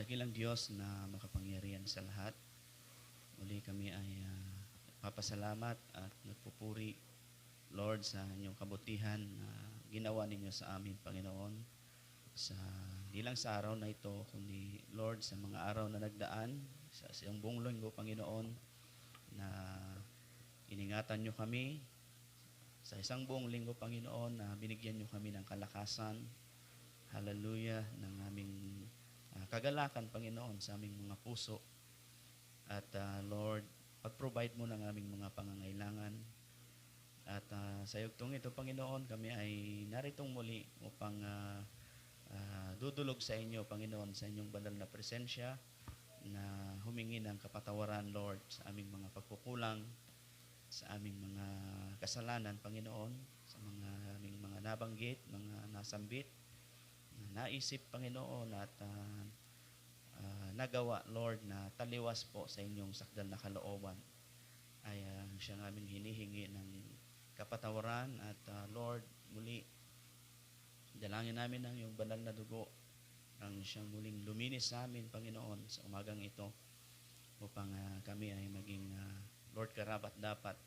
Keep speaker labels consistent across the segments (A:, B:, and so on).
A: Dakilang Diyos na makapangyarihan sa lahat. Muli kami ay papasalamat at nagpupuri, Lord, sa inyong kabutihan na ginawa ninyo sa amin, Panginoon. Di lang sa araw na ito, kundi, Lord, sa mga araw na nagdaan, sa iyong buong linggo, Panginoon, na iningatan nyo kami. Sa isang buong linggo, Panginoon, na binigyan nyo kami ng kalakasan, hallelujah, ng aming kagalakan, Panginoon, sa aming mga puso. At Lord, pag-provide mo ng aming mga pangangailangan. At sa yugtong ito, Panginoon, kami ay naritong muli upang dudulog sa inyo, Panginoon, sa inyong banal na presensya, na humingi ng kapatawaran, Lord, sa aming mga pagkukulang, sa aming mga kasalanan, Panginoon, sa aming mga nabanggit, mga nasambit, naisip, Panginoon, at nagawa, Lord, na taliwas po sa inyong sakdal na kalooban. Ay siyang aming hinihingi ng kapatawaran at Lord, muli, dalangin namin ang iyong banal na dugo ang siyang muling luminis sa amin, Panginoon, sa umagang ito upang kami ay maging, Lord, karapat-dapat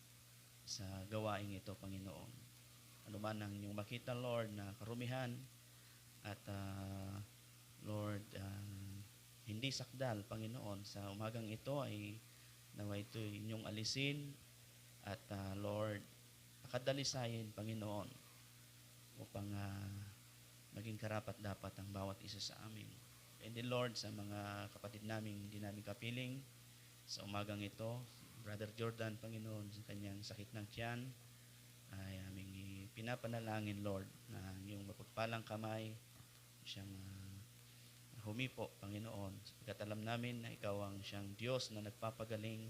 A: sa gawaing ito, Panginoon. Ano man ang inyong makita, Lord, na karumihan at Lord, hindi sakdal, Panginoon, sa umagang ito ay nawa ito inyong alisin at Lord, pakadalisayin, Panginoon, upang maging karapat-dapat ang bawat isa sa amin. And then, Lord, sa mga kapatid namin hindi namin kapiling sa umagang ito, Brother Jordan, Panginoon, sa kanyang sakit ng tiyan, ay aming pinapanalangin, Lord, na iyong mapagpalang kamay siyang humipo, Panginoon. Sapagkat alam namin na ikaw ang siyang Diyos na nagpapagaling.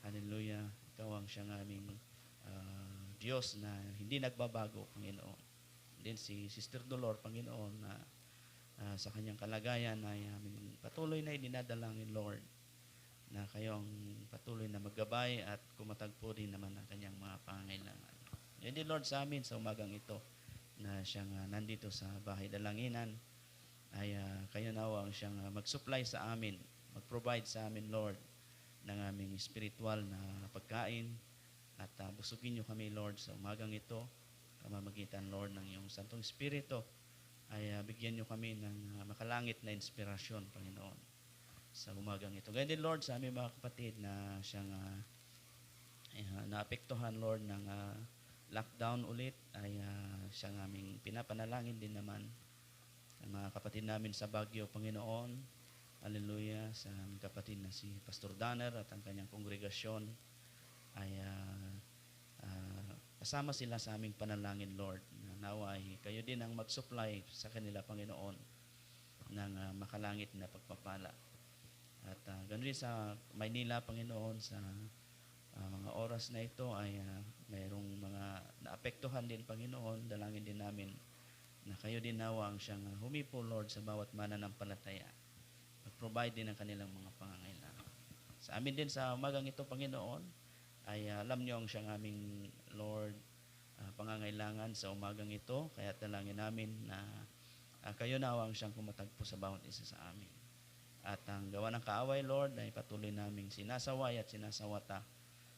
A: Hallelujah. Ikaw ang siyang aming Diyos na hindi nagbabago, Panginoon. Then si Sister Dolor, Panginoon, na sa kanyang kalagayan ay aming patuloy na idinadalangin, Lord, na kayo ang patuloy na maggabay at kumatagpo din naman ang kanyang mga pangangailangan. And then, Lord, sa amin sa umagang ito, na siyang nandito sa bahay dalanginan, ay kayo nawa ang siyang mag-supply sa amin, mag-provide sa amin, Lord, ng aming spiritual na pagkain. At busugin niyo kami, Lord, sa umagang ito, pamamagitan, Lord, ng iyong Santong Espiritu, ay bigyan niyo kami ng makalangit na inspirasyon, Panginoon, sa umagang ito. Ganyan din, Lord, sa aming mga kapatid na siyang naapektuhan, Lord, ng lockdown ulit, ay siyang aming pinapanalangin din naman ang mga kapatid namin sa Baguio, Panginoon. Hallelujah, sa aming kapatid na si Pastor Danner at ang kanyang kongregasyon, ay kasama sila sa aming panalangin, Lord, na naway kayo din ang mag-supply sa kanila, Panginoon, ng makalangit na pagpapala. At ganoon din sa Maynila, Panginoon, sa mga oras na ito ay mayroong mga naapektuhan din, Panginoon. Dalangin din namin na kayo din nawa ang siyang humipo, Lord, sa bawat mananampalataya. Mag-provide din ang kanilang mga pangangailangan. Sa amin din sa umagang ito, Panginoon, ay alam niyo ang siyang aming, Lord, pangangailangan sa umagang ito. Kaya dalangin namin na kayo nawa ang siyang kumatagpo sa bawat isa sa amin. At ang gawa ng kaaway, Lord, ay patuloy naming sinasaway at sinasawata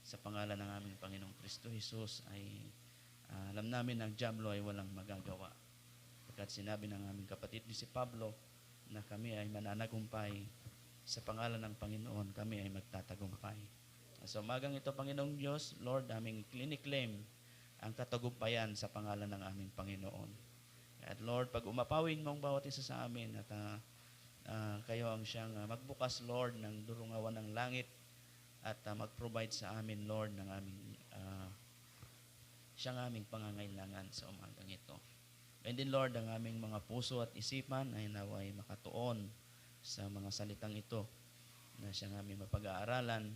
A: sa pangalan ng aming Panginoong Kristo Jesus. Ay alam namin ang diablo ay walang magagawa. Pagkat sinabi ng aming kapatid ni si Pablo na kami ay mananagumpay sa pangalan ng Panginoon, kami ay magtatagumpay. So umagang ito, Panginoong Diyos, Lord, aming clinic-claim ang katagumpayan sa pangalan ng aming Panginoon. At Lord, pag umapawin mo ang bawat isa sa amin at kayo ang siyang magbukas, Lord, ng durungawan ng langit at mag-provide sa amin, Lord, ng aming siyang aming pangangailangan sa umagang ito. And then, Lord, ang aming mga puso at isipan ay naway makatuon sa mga salitang ito na siyang aming mapag-aaralan.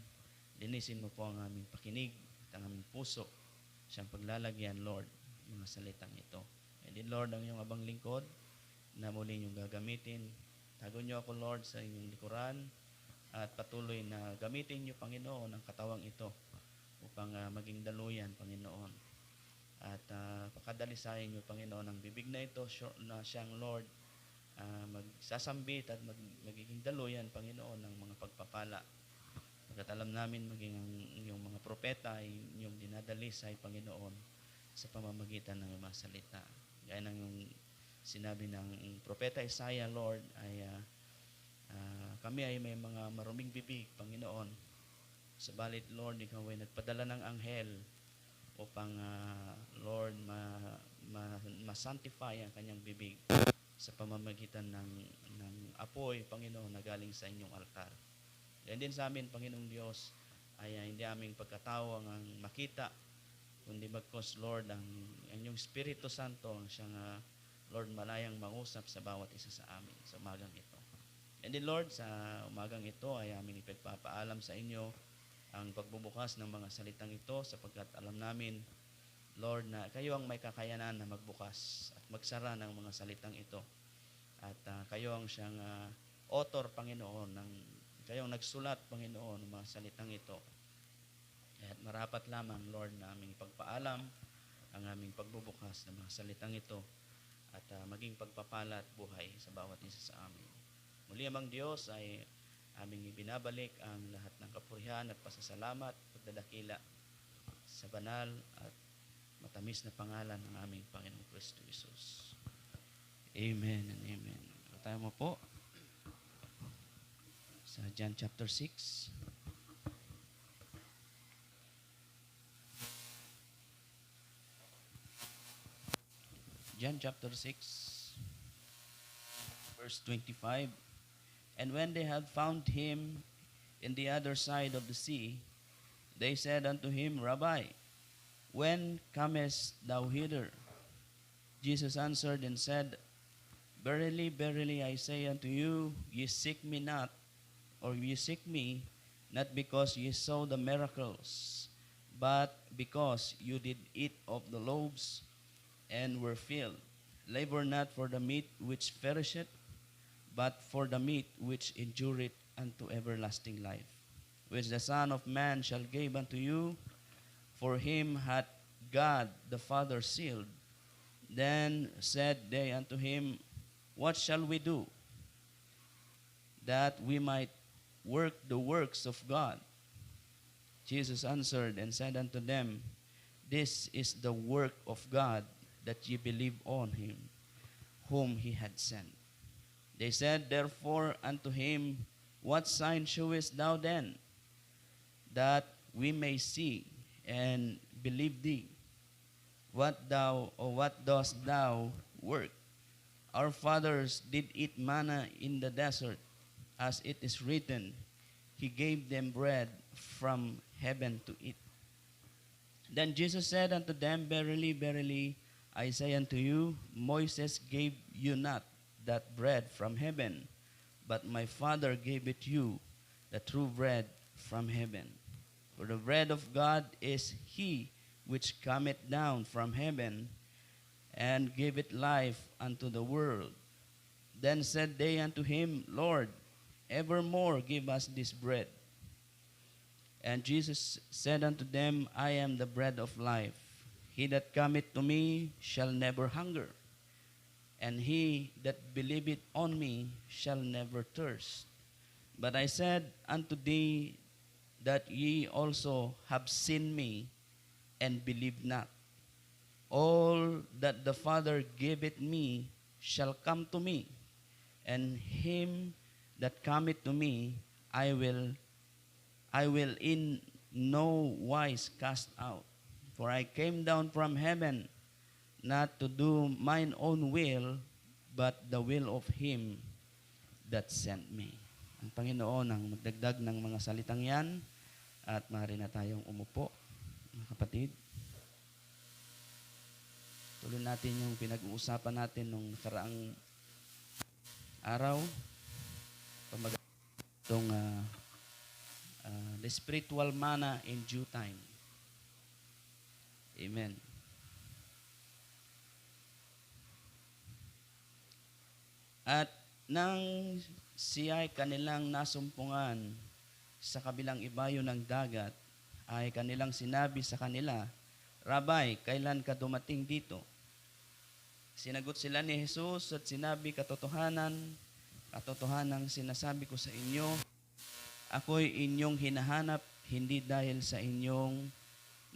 A: Linisin mo po ang aming pakinig at ang aming puso, siyang paglalagyan, Lord, mga salitang ito. And then, Lord, ang iyong abang lingkod na muli niyong gagamitin. Tago niyo ako, Lord, sa inyong likuran at patuloy na gamitin niyo, Panginoon, ang katawang ito upang maging daluyan, Panginoon. At pakadalisayin niyo, Panginoon, ang bibig na ito na siyang, Lord, magsasambit at magiging daluyan, Panginoon, ng mga pagpapala. Pagkat alam namin maging ang iyong mga propeta ay inyong dinadalisay, Panginoon, sa pamamagitan ng mga salita. Gaya ng yung sinabi ng propeta Isaiah, Lord, ay kami ay may mga maruming bibig, Panginoon. Sabalit, Lord, ikaw ay nagpadala ng anghel upang, Lord, ma-sanctify ang kanyang bibig sa pamamagitan ng apoy, Panginoon, na galing sa inyong altar. Yan din sa amin, Panginoong Diyos, ay hindi aming pagkatao ang makita, kundi bagkos, Lord, ang inyong Espiritu Santo ang siyang, Lord, malayang mangusap sa bawat isa sa amin sa umagang ito. And then, Lord, sa umagang ito ay aming ipagpapaalam sa inyo ang pagbubukas ng mga salitang ito sapagkat alam namin, Lord, na kayo ang may kakayanan na magbukas at magsara ng mga salitang ito. At kayo ang siyang author, Panginoon, kayo ang nagsulat, Panginoon, ng mga salitang ito. At marapat lamang, Lord, na aming ipagpaalam ang aming pagbubukas ng mga salitang ito at maging pagpapala at buhay sa bawat isa sa amin. Muli amang Diyos ay aming ibinabalik ang lahat ng kapurihan at pasasalamat at pagdadakila sa banal at matamis na pangalan ng aming Panginoong Kristo Jesus. Amen and amen. Tayo mo po sa John chapter 6. John chapter 6, verse 25. And when they had found him in the other side of the sea, they said unto him, Rabbi, when comest thou hither? Jesus answered and said, Verily, verily, I say unto you, ye seek me not, or ye seek me, not because ye saw the miracles, but because you did eat of the loaves, and were filled. Labor not for the meat which perisheth, but for the meat which endureth unto everlasting life, which the Son of Man shall give unto you, for him hath God the Father sealed. Then said they unto him, What shall we do, that we might work the works of God? Jesus answered and said unto them, This is the work of God, that ye believe on him, whom he had sent. They said therefore unto him, What sign shewest thou then, that we may see and believe thee? What dost thou work? Our fathers did eat manna in the desert, as it is written, He gave them bread from heaven to eat. Then Jesus said unto them, Verily, verily, I say unto you, Moses gave you not that bread from heaven, but my Father gave it you, the true bread from heaven. For the bread of God is he which cometh down from heaven, and giveth life unto the world. Then said they unto him, Lord, evermore give us this bread. And Jesus said unto them, I am the bread of life. He that cometh to me shall never hunger, and he that believeth on me shall never thirst. But I said unto thee that ye also have seen me, and believe not. All that the Father giveth me shall come to me, and him that cometh to me I will in no wise cast out. For I came down from heaven, not to do mine own will, but the will of him that sent me. Ang Panginoon ang magdagdag ng mga salitang yan, at maaari na tayong umupo, mga kapatid. Tuloy natin yung pinag-uusapan natin nung nakaraang araw, itong the spiritual manna in due time. Amen. At nang siya ay kanilang nasumpungan sa kabilang ibayo ng dagat, ay kanilang sinabi sa kanila, Rabay, kailan ka dumating dito? Sinagot sila ni Jesus at sinabi, katotohanang sinasabi ko sa inyo, ako'y inyong hinahanap, hindi dahil sa inyong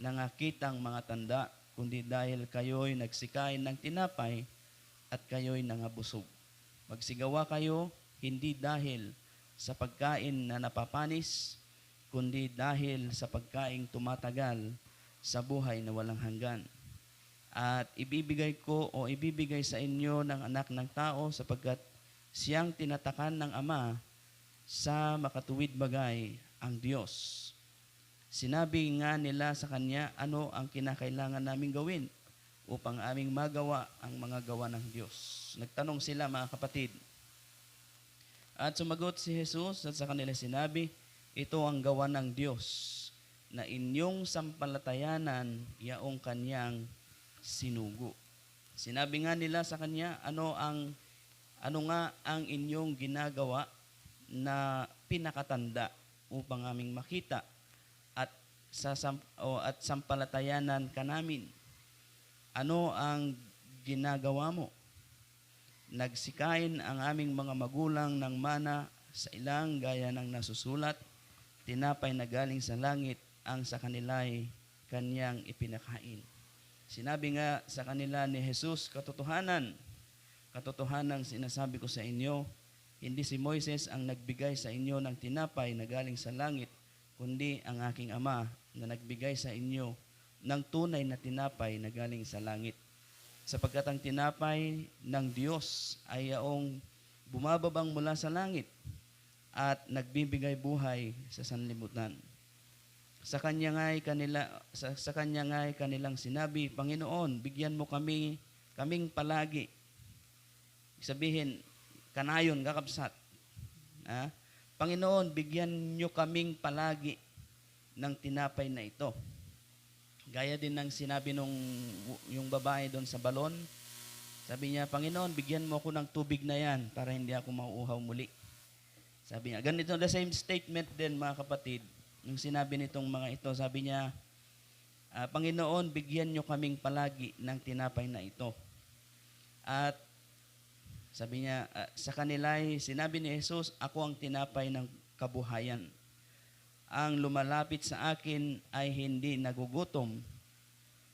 A: nangakitang mga tanda, kundi dahil kayo'y nagsikain ng tinapay at kayo'y nangabusog. Magsigawa kayo, hindi dahil sa pagkain na napapanis, kundi dahil sa pagkaing tumatagal sa buhay na walang hanggan. At ibibigay sa inyo ng anak ng tao sapagkat siyang tinatakan ng Ama sa makatuwid bagay ang Diyos. Sinabi nga nila sa kanya, ano ang kinakailangan naming gawin upang aming magawa ang mga gawa ng Diyos? Nagtanong sila, mga kapatid. At sumagot si Jesus at sa kanila sinabi, ito ang gawa ng Diyos, na inyong sampalatayanan yaong kanyang sinugo. Sinabi nga nila sa kanya, ano nga ang inyong ginagawa na pinakatanda upang aming makita at sampalatayanan ka namin? Ano ang ginagawa mo? Nagsikain ang aming mga magulang ng mana sa ilang gaya ng nasusulat, tinapay na galing sa langit ang sa kanila'y kanyang ipinakain. Sinabi nga sa kanila ni Jesus, katotohanan sinasabi ko sa inyo, hindi si Moises ang nagbigay sa inyo ng tinapay na galing sa langit, kundi ang aking Ama na nagbigay sa inyo ng tunay na tinapay na galing sa langit. Sapagkat ang tinapay ng Diyos ay yaong bumababang mula sa langit at nagbibigay buhay sa sanlibutan. Sa kanya nga'y kanilang sinabi, Panginoon, bigyan mo kaming palagi. Sabihin, kanayon, kakabsat. Panginoon, bigyan nyo kaming palagi ng tinapay na ito. Gaya din ng sinabi yung babae doon sa balon. Sabi niya, Panginoon, bigyan mo ako ng tubig na yan para hindi ako mauuhaw muli. Sabi niya, ganito, the same statement din, mga kapatid, yung sinabi nitong mga ito. Sabi niya, Panginoon, bigyan nyo kaming palagi ng tinapay na ito. At sabi niya, sa kanila'y sinabi ni Jesus, ako ang tinapay ng kabuhayan. Ang lumalapit sa akin ay hindi nagugutom.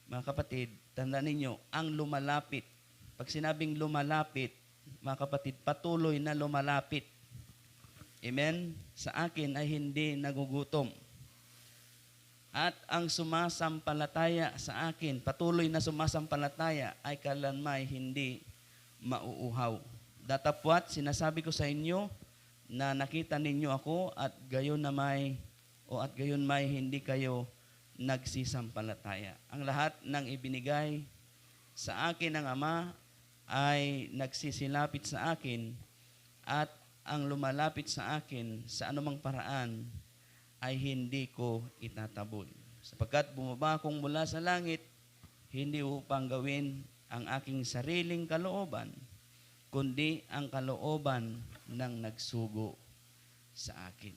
A: Mga kapatid, tandaan ninyo, ang lumalapit. Pag sinabing lumalapit, mga kapatid, patuloy na lumalapit. Amen? Sa akin ay hindi nagugutom. At ang sumasampalataya sa akin, patuloy na sumasampalataya, ay kailanman hindi mauuhaw. Datapwat, sinasabi ko sa inyo na nakita ninyo ako at gayon may hindi kayo nagsisampalataya. Ang lahat ng ibinigay sa akin ng Ama ay nagsisilapit sa akin at ang lumalapit sa akin sa anumang paraan ay hindi ko itatabol. Sapagkat bumaba akong mula sa langit, hindi upang gawin ang aking sariling kalooban, kundi ang kalooban ng nagsugo sa akin.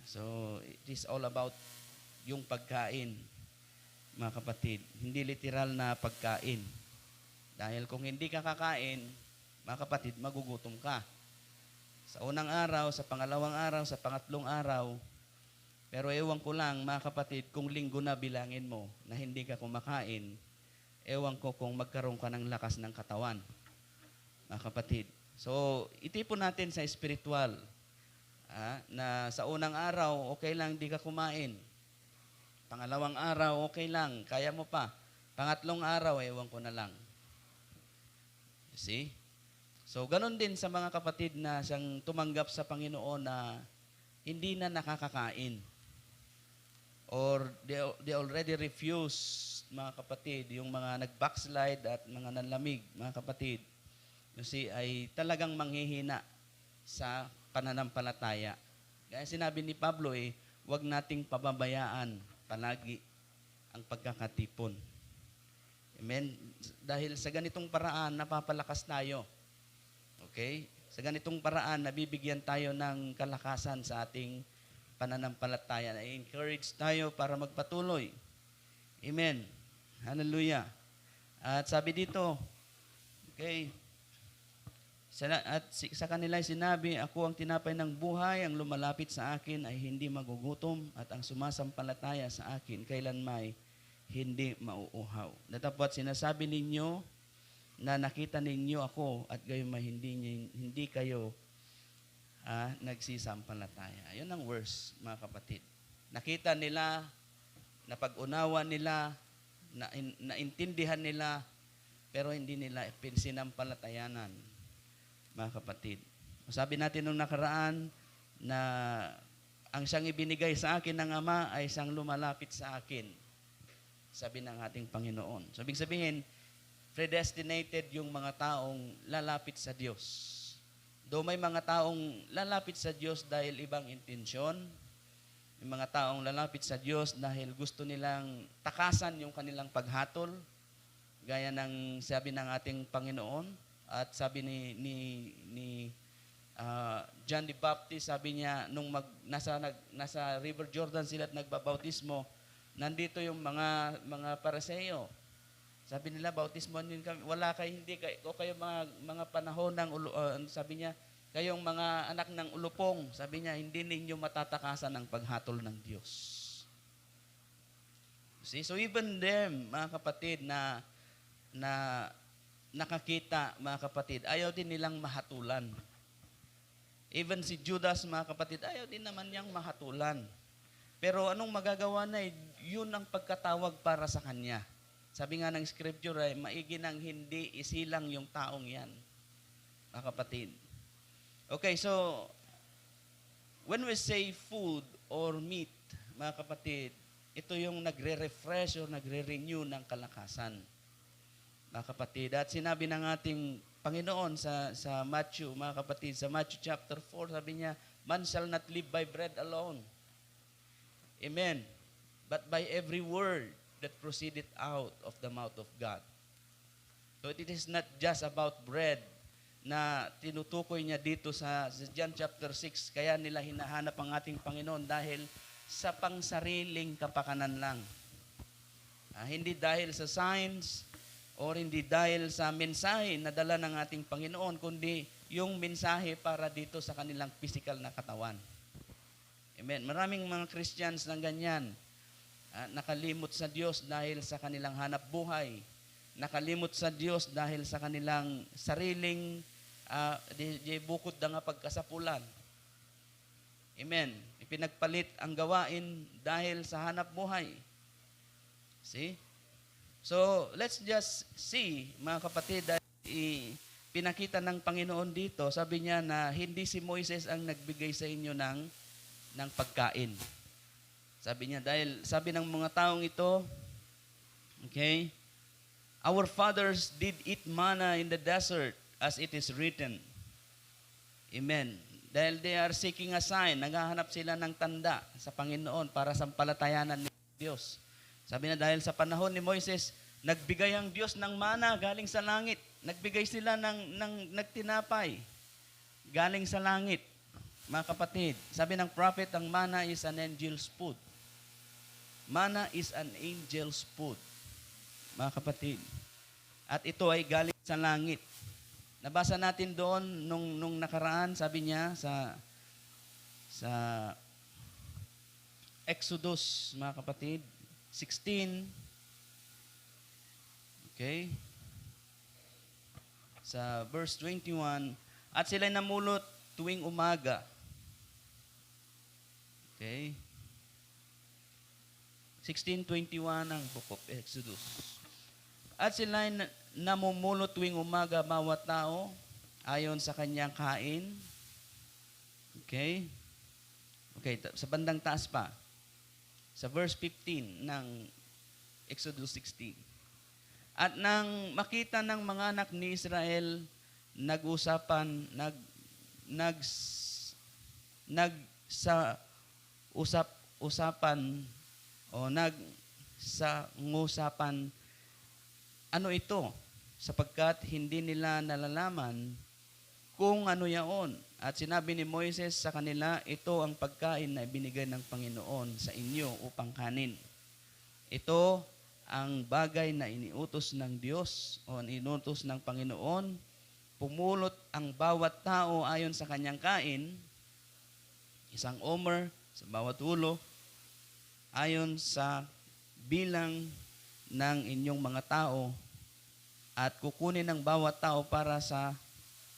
A: So, it is all about yung pagkain, mga kapatid. Hindi literal na pagkain. Dahil kung hindi ka kakain, mga kapatid, magugutom ka. Sa unang araw, sa pangalawang araw, sa pangatlong araw, pero ewan ko lang, mga kapatid, kung linggo na bilangin mo na hindi ka kumakain, ewan ko kung magkaroon ka ng lakas ng katawan, mga kapatid. So, itipon natin sa spiritual, na sa unang araw, okay lang, di ka kumain. Pangalawang araw, okay lang, kaya mo pa. Pangatlong araw, ewan ko na lang. You see? So, ganun din sa mga kapatid na siyang tumanggap sa Panginoon na hindi na nakakakain. Or they already refuse, mga kapatid, yung mga nag-backslide at mga nanlamig, mga kapatid, you see, ay talagang manghihina sa pananampalataya. Kaya sinabi ni Pablo, huwag nating pababayaan palagi ang pagkakatipon. Amen? Dahil sa ganitong paraan, napapalakas tayo. Okay? Sa ganitong paraan, nabibigyan tayo ng kalakasan sa ating pananampalataya. Na-encourage tayo para magpatuloy. Amen. Hallelujah. At sabi dito, okay, at sa kanila sinabi, ako ang tinapay ng buhay, ang lumalapit sa akin ay hindi magugutom, at ang sumasampalataya sa akin kailanman hindi mauuhaw. Datapwat sinasabi ninyo na nakita ninyo ako at gayon may hindi kayo nagsisampalataya. Ayun ang verse, mga kapatid. Nakita nila, napag-unawa nila, naintindihan nila, pero hindi nila sinampalatayanan, mga kapatid. Sabi natin nung nakaraan na ang siyang ibinigay sa akin ng Ama ay siyang lumalapit sa akin, sabi ng ating Panginoon. So, ibig sabihin, predestinated yung mga taong lalapit sa Diyos. Though may mga taong lalapit sa Diyos dahil ibang intensyon, may mga taong lalapit sa Diyos dahil gusto nilang takasan yung kanilang paghatol, gaya ng sabi ng ating Panginoon, at sabi ni John the Baptist, sabi niya, nung nasa River Jordan sila at nagbabautismo, nandito yung mga Pariseo. Sabi nila, bautismo din kami. Wala kayo, hindi kayo, mga panahon ng, sabi niya, kayong mga anak ng ulupong. Sabi niya, hindi ninyo matatakasan ang paghatol ng Diyos. See? So even them, mga kapatid, na nakakita, mga kapatid, ayaw din nilang mahatulan. Even si Judas, mga kapatid, ayaw din naman niyang mahatulan. Pero anong magagawa na, yun ang pagkatawag para sa kanya. Sabi nga ng scripture ay, maigi nang hindi isilang yung taong yan, mga kapatid. Okay, so, when we say food or meat, mga kapatid, ito yung nagre-refresh o nagre-renew ng kalakasan, mga kapatid. At sinabi ng ating Panginoon sa Matthew, mga kapatid, sa Matthew chapter 4, sabi niya, man shall not live by bread alone. Amen. But by every word that proceeded out of the mouth of God. So it is not just about bread na tinutukoy niya dito sa John chapter 6. Kaya nila hinahanap ang ating Panginoon dahil sa pangsariling kapakanan lang. Hindi dahil sa signs or hindi dahil sa mensahe na dala ng ating Panginoon, kundi yung mensahe para dito sa kanilang physical na katawan. Amen. Maraming mga Christians na ganyan, nakalimot sa Diyos dahil sa kanilang hanap buhay, nakalimot sa Diyos dahil sa kanilang sariling di bukod na nga pagkasapulan. Amen. Ipinagpalit ang gawain dahil sa hanap buhay. See? So, let's just see, mga kapatid, pinakita ng Panginoon dito, sabi niya na hindi si Moises ang nagbigay sa inyo ng pagkain. Sabi niya, dahil sabi ng mga taong ito, okay, our fathers did eat manna in the desert as it is written. Amen. Dahil they are seeking a sign, naghahanap sila ng tanda sa Panginoon para sampalatayanan ni Diyos. Sabi na dahil sa panahon ni Moises, nagbigay ang Diyos ng mana galing sa langit. Nagbigay sila ng nagtinapay galing sa langit. Mga kapatid, sabi ng prophet, ang mana is an angel's food. Mana is an angel's food. Mga kapatid. At ito ay galing sa langit. Nabasa natin doon nung nakaraan, sabi niya sa Exodus, mga kapatid, 16. Okay? Sa verse 21, at sila'y namulot tuwing umaga. Okay? 16:21 ang Book of Exodus. At sila'y namumulot tuwing umaga bawat tao ayon sa kanyang kain. Okay? Okay, sa bandang taas pa. Sa verse 15 ng Exodus 16. At nang makita ng mga anak ni Israel, nagsangusapan, ano ito? Sapagkat hindi nila nalalaman kung ano yaon. At sinabi ni Moises sa kanila, ito ang pagkain na ibinigay ng Panginoon sa inyo upang kanin. Ito ang bagay na iniutos ng Diyos o iniutos ng Panginoon. Pumulot ang bawat tao ayon sa kanyang kain, isang omer sa bawat ulo, ayon sa bilang ng inyong mga tao, at kukunin ng bawat tao para sa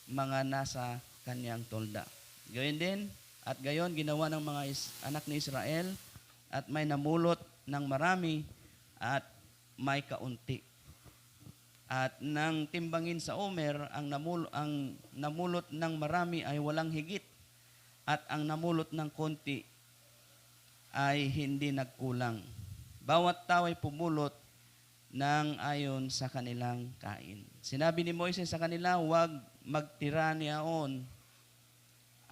A: mga nasa kanyang tolda. Gayon din, at gayon ginawa ng mga anak ni Israel, at may namulot ng marami at may kaunti. At nang timbangin sa omer, ang namulot ng marami ay walang higit, at ang namulot ng konti ay hindi nagkulang. Bawat tao ay pumulot ng ayon sa kanilang kain. Sinabi ni Moises sa kanila, huwag magtira niyaon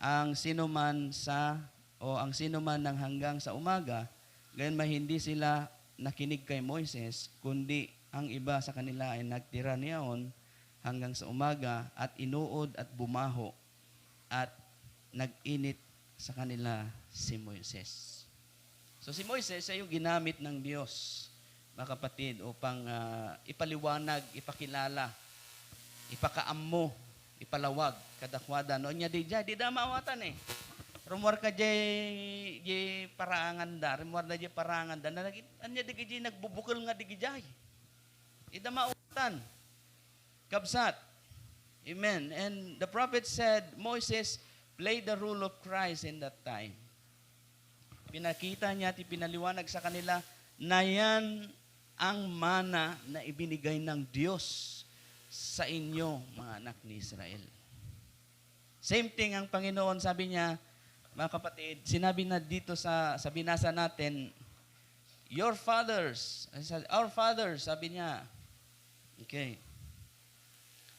A: ang sinuman ng hanggang sa umaga, gayon hindi sila nakinig kay Moises, kundi ang iba sa kanila ay nagtira niyaon hanggang sa umaga at inuod at bumaho at nag-init sa kanila si Moises. So si Moises ay yung ginamit ng Diyos, mga kapatid, upang ipaliwanag, ipakilala, ipakaammo, ipalawag, kadakwada. Noon niya di damawatan eh. Rumor ka di parangan da, anya di nagbubukol nga di gijay. Idamawatan. Kabsat. Amen. And the prophet said, Moses played the role of Christ in that time. Pinakita niya at ipinaliwanag sa kanila na yan ang mana na ibinigay ng Diyos sa inyo, mga anak ni Israel. Same thing ang Panginoon, sabi niya, mga kapatid, sinabi na dito sa binasa natin, your fathers, our fathers, sabi niya, okay,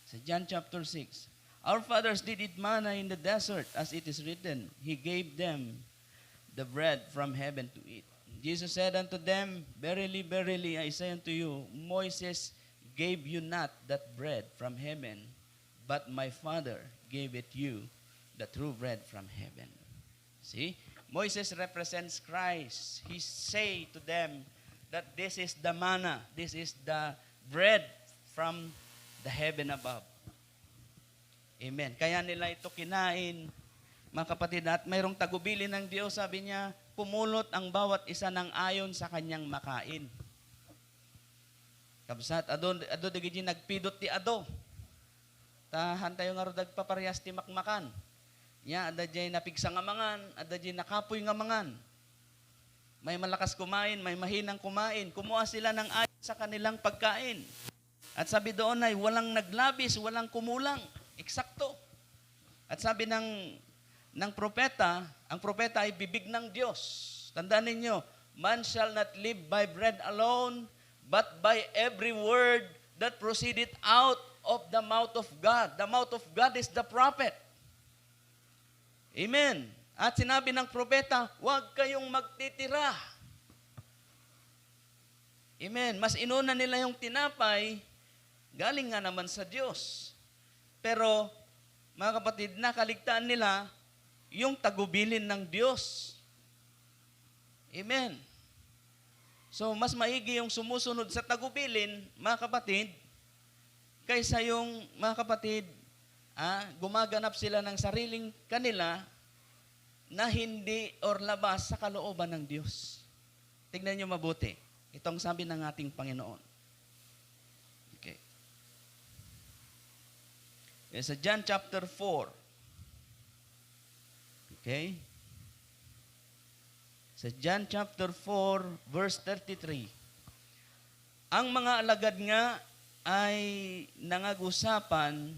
A: sa John chapter 6, our fathers did eat manna in the desert, as it is written, He gave them the bread from heaven to eat. Jesus said unto them, verily, verily, I say unto you, Moses gave you not that bread from heaven, but my Father gave it you, the true bread from heaven. See? Moses represents Christ. He say to them that this is the manna, this is the bread from the heaven above. Amen. Kaya nila ito kinain, mga kapatid, at mayroong tagubilin ng Diyos, sabi niya, pumulot ang bawat isa ng ayon sa kanyang makain. Kabsat, ado digiji nagpidot ti ado. Tahan tayo nga ro dagpaparehas ti makmakan. Ya, ada jay napigsa nga mangan, ada jay nakapoy nga mangan. May malakas kumain, may mahinang kumain. Kumuha sila ng ayon sa kanilang pagkain. At sabi doon ay walang naglabis, walang kumulang. Eksakto. At sabi ng propeta, ang propeta ay bibig ng Diyos. Tandaan ninyo, man shall not live by bread alone, but by every word that proceeded out of the mouth of God. The mouth of God is the prophet. Amen. At sinabi ng propeta, huwag kayong magtitira. Amen. Mas inuna nila yung tinapay, galing nga naman sa Diyos. Pero, mga kapatid, nakaligtaan nila yung tagubilin ng Diyos. Amen. So, mas maigi yung sumusunod sa tagubilin, mga kapatid, kaysa yung, mga kapatid, gumaganap sila ng sariling kanila na hindi or labas sa kalooban ng Diyos. Tignan nyo mabuti. Itong sabi ng ating Panginoon. Okay. Sa John chapter 4. Okay? Sa John chapter 4, verse 33. Ang mga alagad nga ay nangagusapan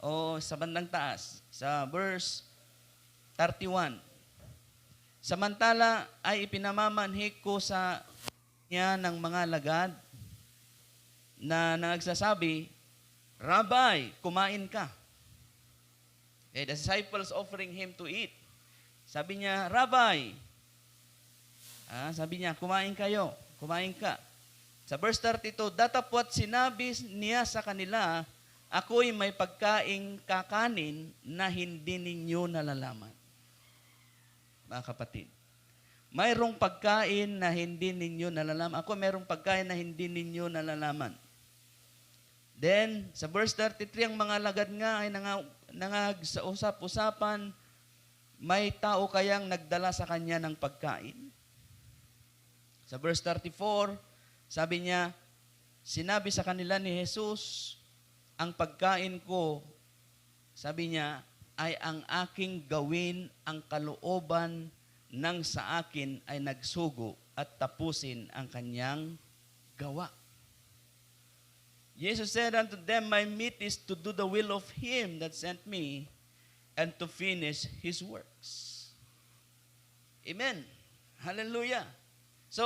A: o sa bandang taas, sa verse 31. Samantala ay ipinamamanhik ko sa niya ng mga alagad na nagsasabi, Rabbi, kumain ka. The disciples offering him to eat. Sabi niya, Rabbi, sabi niya, kumain kayo, kumain ka. Sa verse 32, datapwat sinabi niya sa kanila, ako'y may pagkaing kakanin na hindi ninyo nalalaman. Mga kapatid, mayroong pagkain na hindi ninyo nalalaman. Ako mayroong pagkain na hindi ninyo nalalaman. Then, sa verse 33, ang mga lagad nga ay sa usap-usapan, may tao kayang nagdala sa kanya ng pagkain. Sa verse 34, sabi niya, sinabi sa kanila ni Jesus, ang pagkain ko, sabi niya, ay ang aking gawin, ang kalooban ng sa akin ay nagsugo at tapusin ang kanyang gawa. Jesus said unto them, my meat is to do the will of Him that sent me and to finish His works. Amen. Hallelujah. So,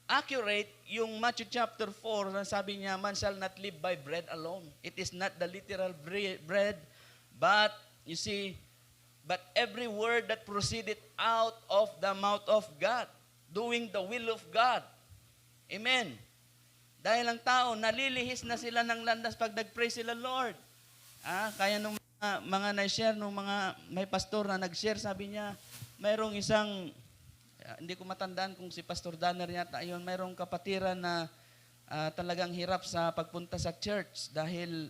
A: accurate yung Matthew chapter 4 na sabi niya, man shall not live by bread alone. It is not the literal bread, but, you see, but every word that proceeded out of the mouth of God, doing the will of God. Amen. Dahil ang tao, nalilihis na sila ng landas pag nag-pray sila, Lord. Kaya nung mga na-share, nung mga may pastor na nag-share, sabi niya, mayroong isang, hindi ko matandaan kung si Pastor Danner yata, ayun, mayroong kapatiran na talagang hirap sa pagpunta sa church dahil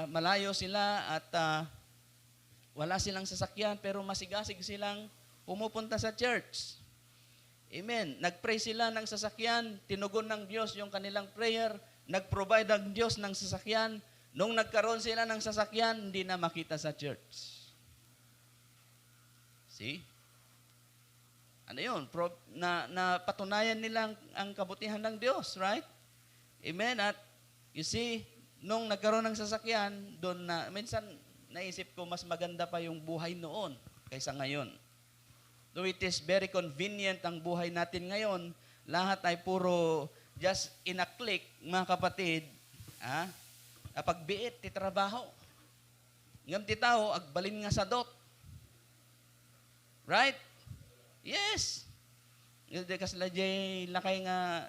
A: malayo sila at wala silang sasakyan pero masigasig silang pumupunta sa church. Amen. Nag-pray sila ng sasakyan, tinugon ng Diyos yung kanilang prayer, nag-provide ang Diyos ng sasakyan. Nung nagkaroon sila ng sasakyan, hindi na makita sa church. See? Ano yun? Patunayan nila ang kabutihan ng Diyos, right? Amen. At you see, nung nagkaroon ng sasakyan, doon na, minsan naisip ko mas maganda pa yung buhay noon kaysa ngayon. Though it is very convenient ang buhay natin ngayon, lahat ay puro just in a click, mga kapatid, pagbiit, titrabaho. Ngam ti tao, agbalin nga sa dot. Right? Yes. Hindi kasla jay lakay nga,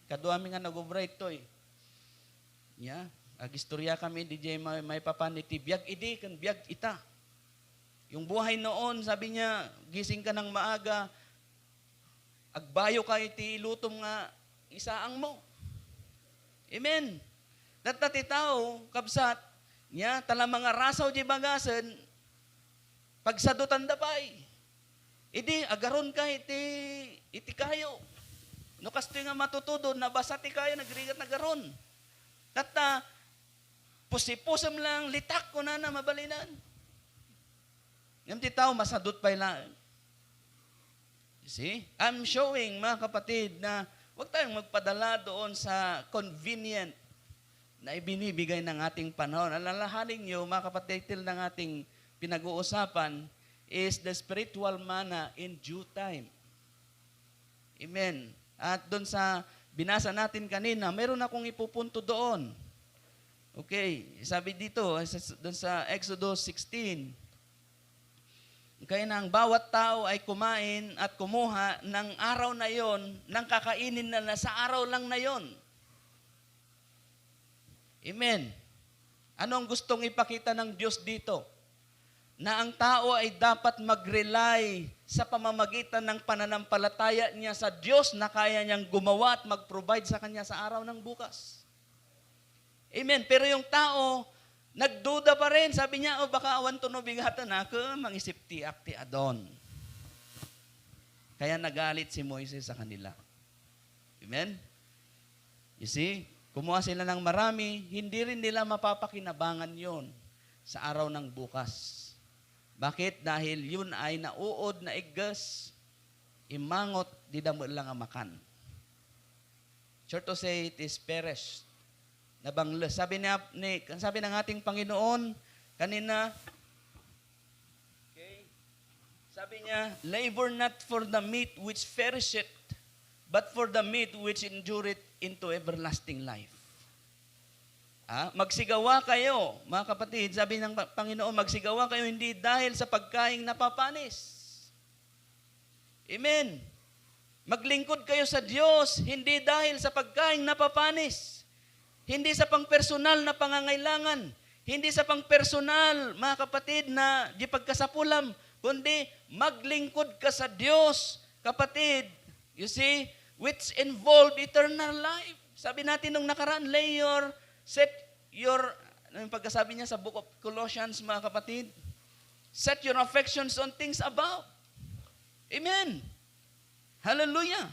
A: kaduami nga nag-operate to eh. Yeah. Agistorya kami, DJ may papaniti, biyag idi, kan biyag ita. Yung buhay noon, sabi niya, gising ka ng maaga, agbayo ka iti lutom nga isaang mo. Amen. Tatati tao, kabsat, niya, tala mga rasaw di bagasan, pagsadutan dapay. Idi, agaron ka, iti kayo. No kasto nga matutudo, nabasa ti kayo, nagrigat na garon. Tata, pusipusam lang, litak ko na mabalinan. Ngam ti tao, masadot pa lang. You see? I'm showing, mga kapatid, na huwag tayong magpadala doon sa convenient na ibinibigay ng ating panahon. Alalahanin nyo, mga kapatid, ng ating pinag-uusapan is the spiritual manna in due time. Amen. At doon sa binasa natin kanina, meron akong ipupunto doon. Okay, sabi dito, doon sa Exodus 16, kaya nang bawat tao ay kumain at kumuha ng araw na yon, ng kakainin na sa araw lang na yon. Amen. Anong gustong ipakita ng Diyos dito? Na ang tao ay dapat mag-rely sa pamamagitan ng pananampalataya niya sa Diyos na kaya niyang gumawa at mag-provide sa kanya sa araw ng bukas. Amen. Pero yung tao, nagduda pa rin. Sabi niya, baka awan to no bigatan ako, mangisip ti adon. Kaya nagalit si Moises sa kanila. Amen? You see, kumuha sila ng marami, hindi rin nila mapapakinabangan yon sa araw ng bukas. Bakit? Dahil yun ay nauod na igas, imangot, di damo lang amakan. Short to say, it is perished. Nabangles. Sabi ng ating Panginoon kanina, okay, sabi niya, labor not for the meat which perisheth, but for the meat which endureth into everlasting life. Magsigawa kayo, mga kapatid, sabi ng Panginoon, magsigawa kayo hindi dahil sa pagkaing napapanis. Amen. Maglingkod kayo sa Diyos, hindi dahil sa pagkaing napapanis. Hindi sa pangpersonal na pangangailangan. Hindi sa pangpersonal, mga kapatid, na di pagkasapulam, kundi maglingkod ka sa Diyos, kapatid, you see, which involve eternal life. Sabi natin nung nakaraan, set your, ano yung pagkasabi niya sa book of Colossians, mga kapatid? Set your affections on things above. Amen. Hallelujah.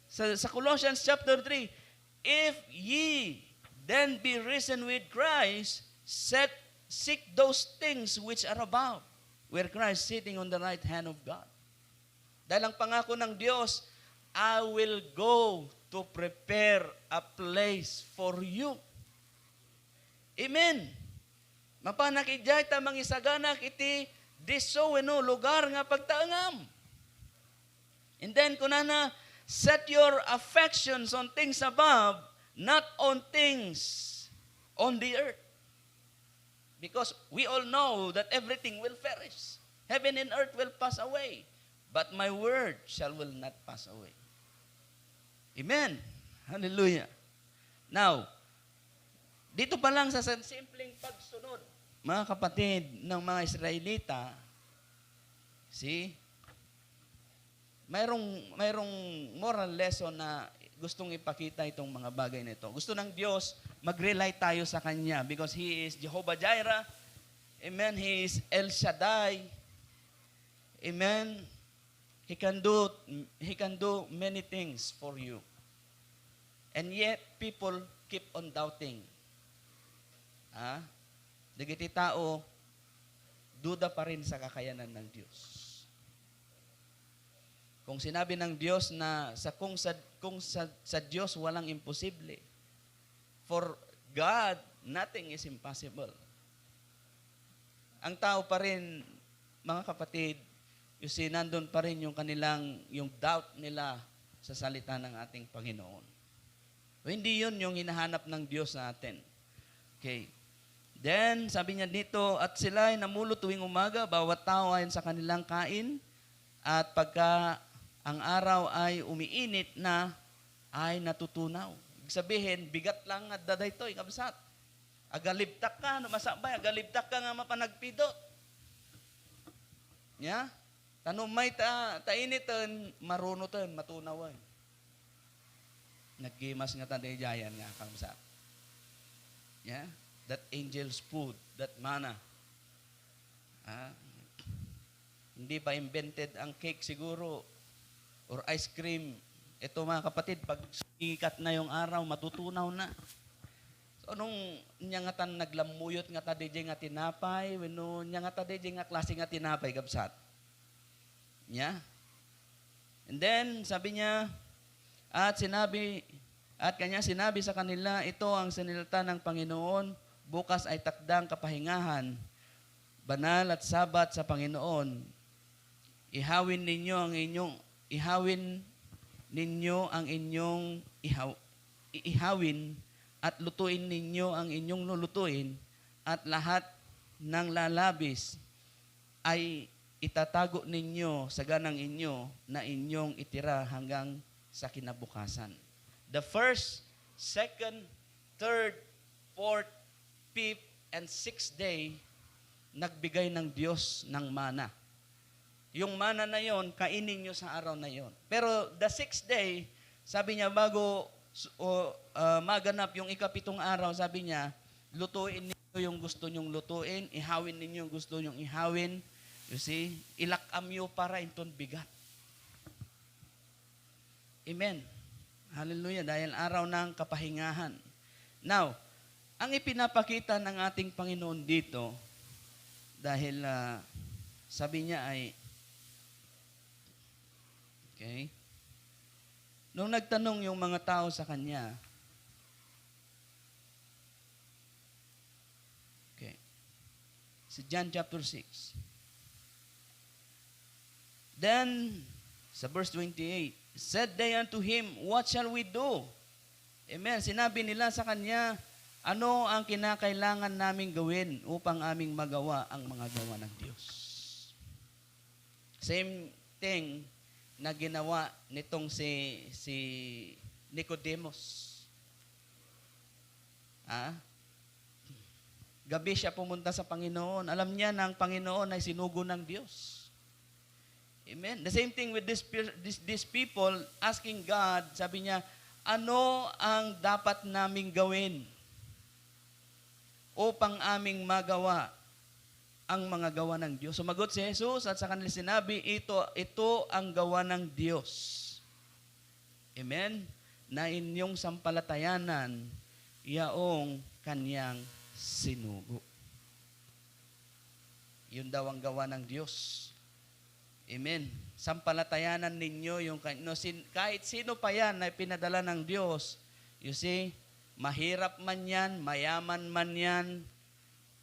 A: Sa Colossians chapter 3, if ye then be risen with Christ, seek those things which are above, where Christ sitting on the right hand of God. Dahil ang pangako ng Diyos, I will go to prepare a place for you. Amen. Mapanakidjay ta mangisaganak iti diso lugar nga pagtaangam. And then kunana, set your affections on things above, not on things on the earth. Because we all know that everything will perish. Heaven and earth will pass away, but my word will not pass away. Amen. Hallelujah. Now, dito pa lang sa simpleng pagsunod, mga kapatid ng mga Israelita, see, mayroong moral lesson na gustong ipakita itong mga bagay nito. Gusto ng Diyos, mag-rely tayo sa Kanya because He is Jehovah Jireh. Amen. He is El Shaddai. Amen. He can do many things for you. And yet, people keep on doubting. Digiti tao, duda pa rin sa kakayanan ng Diyos. Kung sinabi ng Diyos na kung sa Diyos walang imposible, for God, nothing is impossible. Ang tao pa rin, mga kapatid, you see, nandun pa rin yung doubt nila sa salita ng ating Panginoon. O hindi yun yung hinahanap ng Diyos sa atin. Okay. Then, sabi niya dito, at sila ay namulo tuwing umaga, bawat tao ayon sa kanilang kain, at pagka ang araw ay umiinit na, ay natutunaw. Ibig sabihin, bigat lang at daday to, ikabsat. Agalibtak ka, masabay, agalibtak ka nga mapanagpidot. Yeah? Tanumay tainitan, marunutan, matunawan. Nagkimas nga tanay jayan nga, kabsat. Yeah? That angel's food, that manna. Ah, hindi pa invented ang cake siguro or ice cream. Ito mga kapatid, pag sumikat na yung araw, matutunaw na. So, nung niya nga tan naglamuyot nga ta DJ nga tinapay, wenno niya nga ta DJ nga klase nga tinapay, kabsat. Yeah? And then, sabi niya, at kanya sinabi sa kanila, ito ang sinilta ng Panginoon, bukas ay takdang kapahingahan, banal at sabat sa Panginoon. Ihawin at lutuin ninyo ang inyong lulutuin at lahat ng lalabis ay itatago ninyo sa ganang inyo na inyong itira hanggang sa kinabukasan. The first, second, third, fourth, fifth, and sixth day, nagbigay ng Diyos ng mana. Yung mana na yon, kainin nyo sa araw na yon. Pero the sixth day, sabi niya, bago maganap yung ikapitong araw, sabi niya, lutuin ninyo yung gusto nyong lutuin, ihawin ninyo yung gusto nyong ihawin. You see, ilakam para inton bigat. Amen. Hallelujah. Dahil araw ng kapahingahan. Now, ang ipinapakita ng ating Panginoon dito, dahil sabi niya ay, okay, nung nagtanong yung mga tao sa kanya, okay, si John chapter 6. Then, sa verse 28, said they unto him, what shall we do? Amen. Sinabi nila sa kanya, ano ang kinakailangan naming gawin upang aming magawa ang mga gawa ng Diyos? Same thing na ginawa nitong si Nicodemus. Gabi siya pumunta sa Panginoon. Alam niya na ang Panginoon ay sinugo ng Diyos. Amen. The same thing with these people asking God, sabi niya, ano ang dapat naming gawin upang aming magawa ang mga gawa ng Diyos? Sumagot si Jesus at sa kanila sinabi, ito ang gawa ng Diyos. Amen? Na inyong sampalatayanan, yaong kanyang sinugo. Yun daw ang gawa ng Diyos. Amen. Sampalatayanan ninyo yung kahit sino pa yan na pinadala ng Diyos. You see, mahirap man yan, mayaman man yan,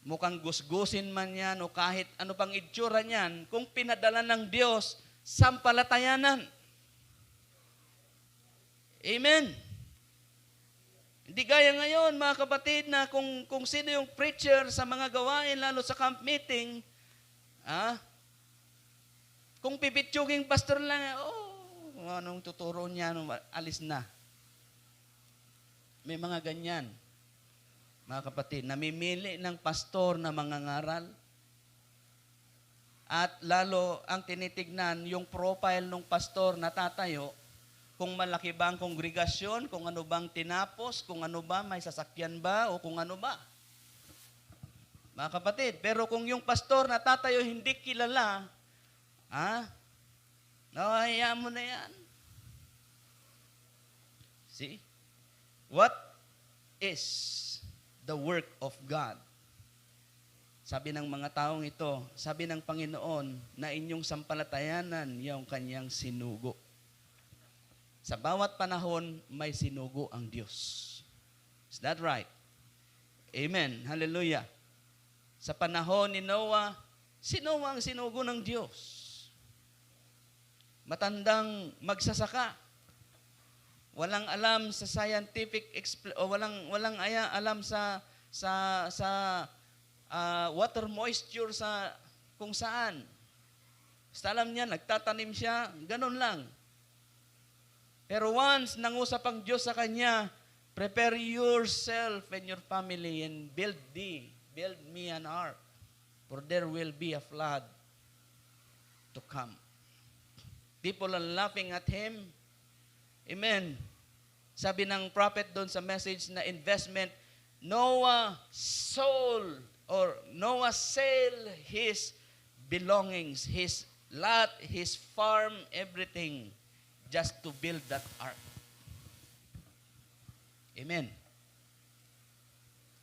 A: mukhang gusgusin man yan, o kahit ano pang itsura niyan, kung pinadala ng Diyos, sampalatayanan. Amen. Hindi gaya ngayon, mga kapatid, na kung sino yung preacher sa mga gawain, lalo sa camp meeting, kung pipitsuging pastor lang, anong tuturo niya, alis na. May mga ganyan, mga kapatid, namimili ng pastor na mangangaral. At lalo ang tinitignan, yung profile ng pastor na tatayo, kung malaki ba ang kongregasyon, kung ano bang tinapos, kung ano ba, may sasakyan ba, o kung ano ba. Mga kapatid, pero kung yung pastor na tatayo hindi kilala, hayaan mo na yan. See? What is the work of God? Sabi ng mga taong ito, sabi ng Panginoon, na inyong sampalatayanan yung kanyang sinugo. Sa bawat panahon, may sinugo ang Diyos. Is that right? Amen. Hallelujah. Sa panahon ni Noah, sino ang sinugo ng Diyos? Matandang magsasaka. Walang alam sa scientific walang alam sa water moisture sa kung saan. Basta alam niya, nagtatanim siya, ganun lang. Pero once nangusap ang Diyos sa kanya, prepare yourself and your family and build me an ark, for there will be a flood to come. People are laughing at him. Amen. Sabi ng prophet doon sa message na investment, Noah sold his belongings, his lot, his farm, everything, just to build that ark. Amen.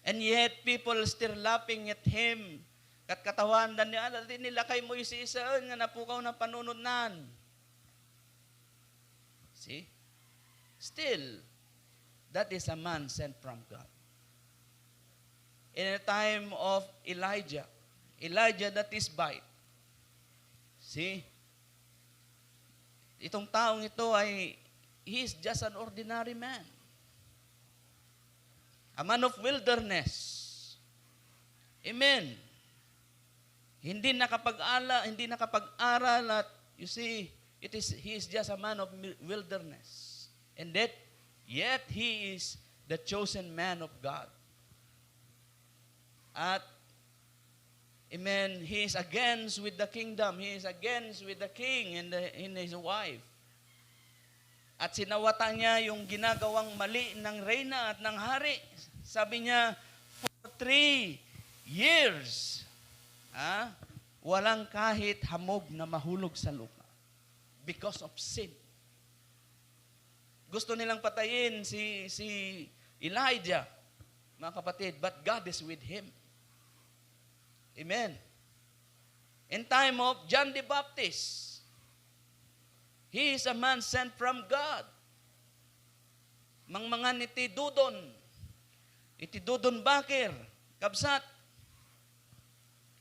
A: And yet, people still laughing at him. Katawan dan niya, nila kay Moises, nga napukaw na panununan. See? Still, that is a man sent from God. In a time of Elijah that is bite. See? Itong taong ito he is just an ordinary man. A man of wilderness. Amen. Hindi nakapag-aral at you see, he is just a man of wilderness. And yet he is the chosen man of God. At amen, he is against with the kingdom. He is against with the king and his wife. At sinawata niya yung ginagawang mali ng reyna at ng hari. Sabi niya, for 3 years, walang kahit hamog na mahulog sa lupa. Because of sin. Gusto nilang patayin si Elijah, mga kapatid, but God is with him. Amen. In time of John the Baptist, he is a man sent from God. Mangmangan iti Dudon Bakir, kabsat.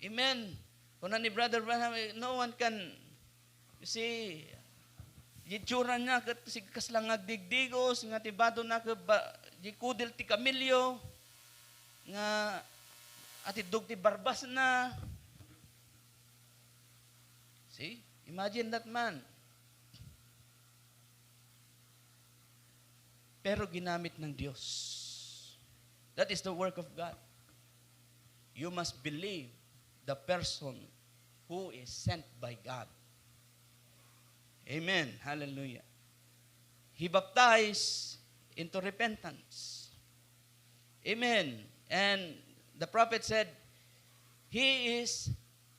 A: Amen. Kuna ni Brother Branham, no one can, you see, yitsura niya, kaslang agdigdigos, nga tibado na jikudil ti kamilyo, nga atidug ti barbas na. See? Imagine that man. Pero ginamit ng Diyos. That is the work of God. You must believe the person who is sent by God. Amen. Hallelujah. He baptized into repentance. Amen. And the prophet said,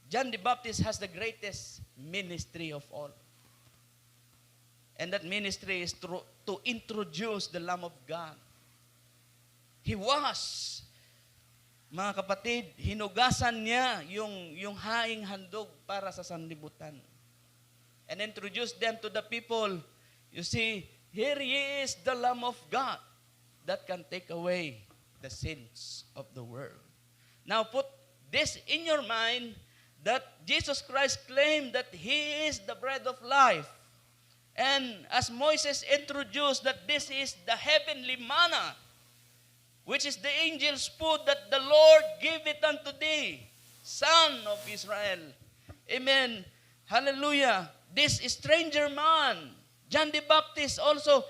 A: John the Baptist has the greatest ministry of all. And that ministry is to introduce the Lamb of God. He was, mga kapatid, hinugasan niya yung haing handog para sa sanlibutan. And introduce them to the people. You see, here he is, the Lamb of God that can take away the sins of the world. Now put this in your mind that Jesus Christ claimed that he is the bread of life. And as Moses introduced that this is the heavenly manna, which is the angel's food that the Lord gave it unto thee, son of Israel. Amen. Hallelujah. This stranger man, John the Baptist, also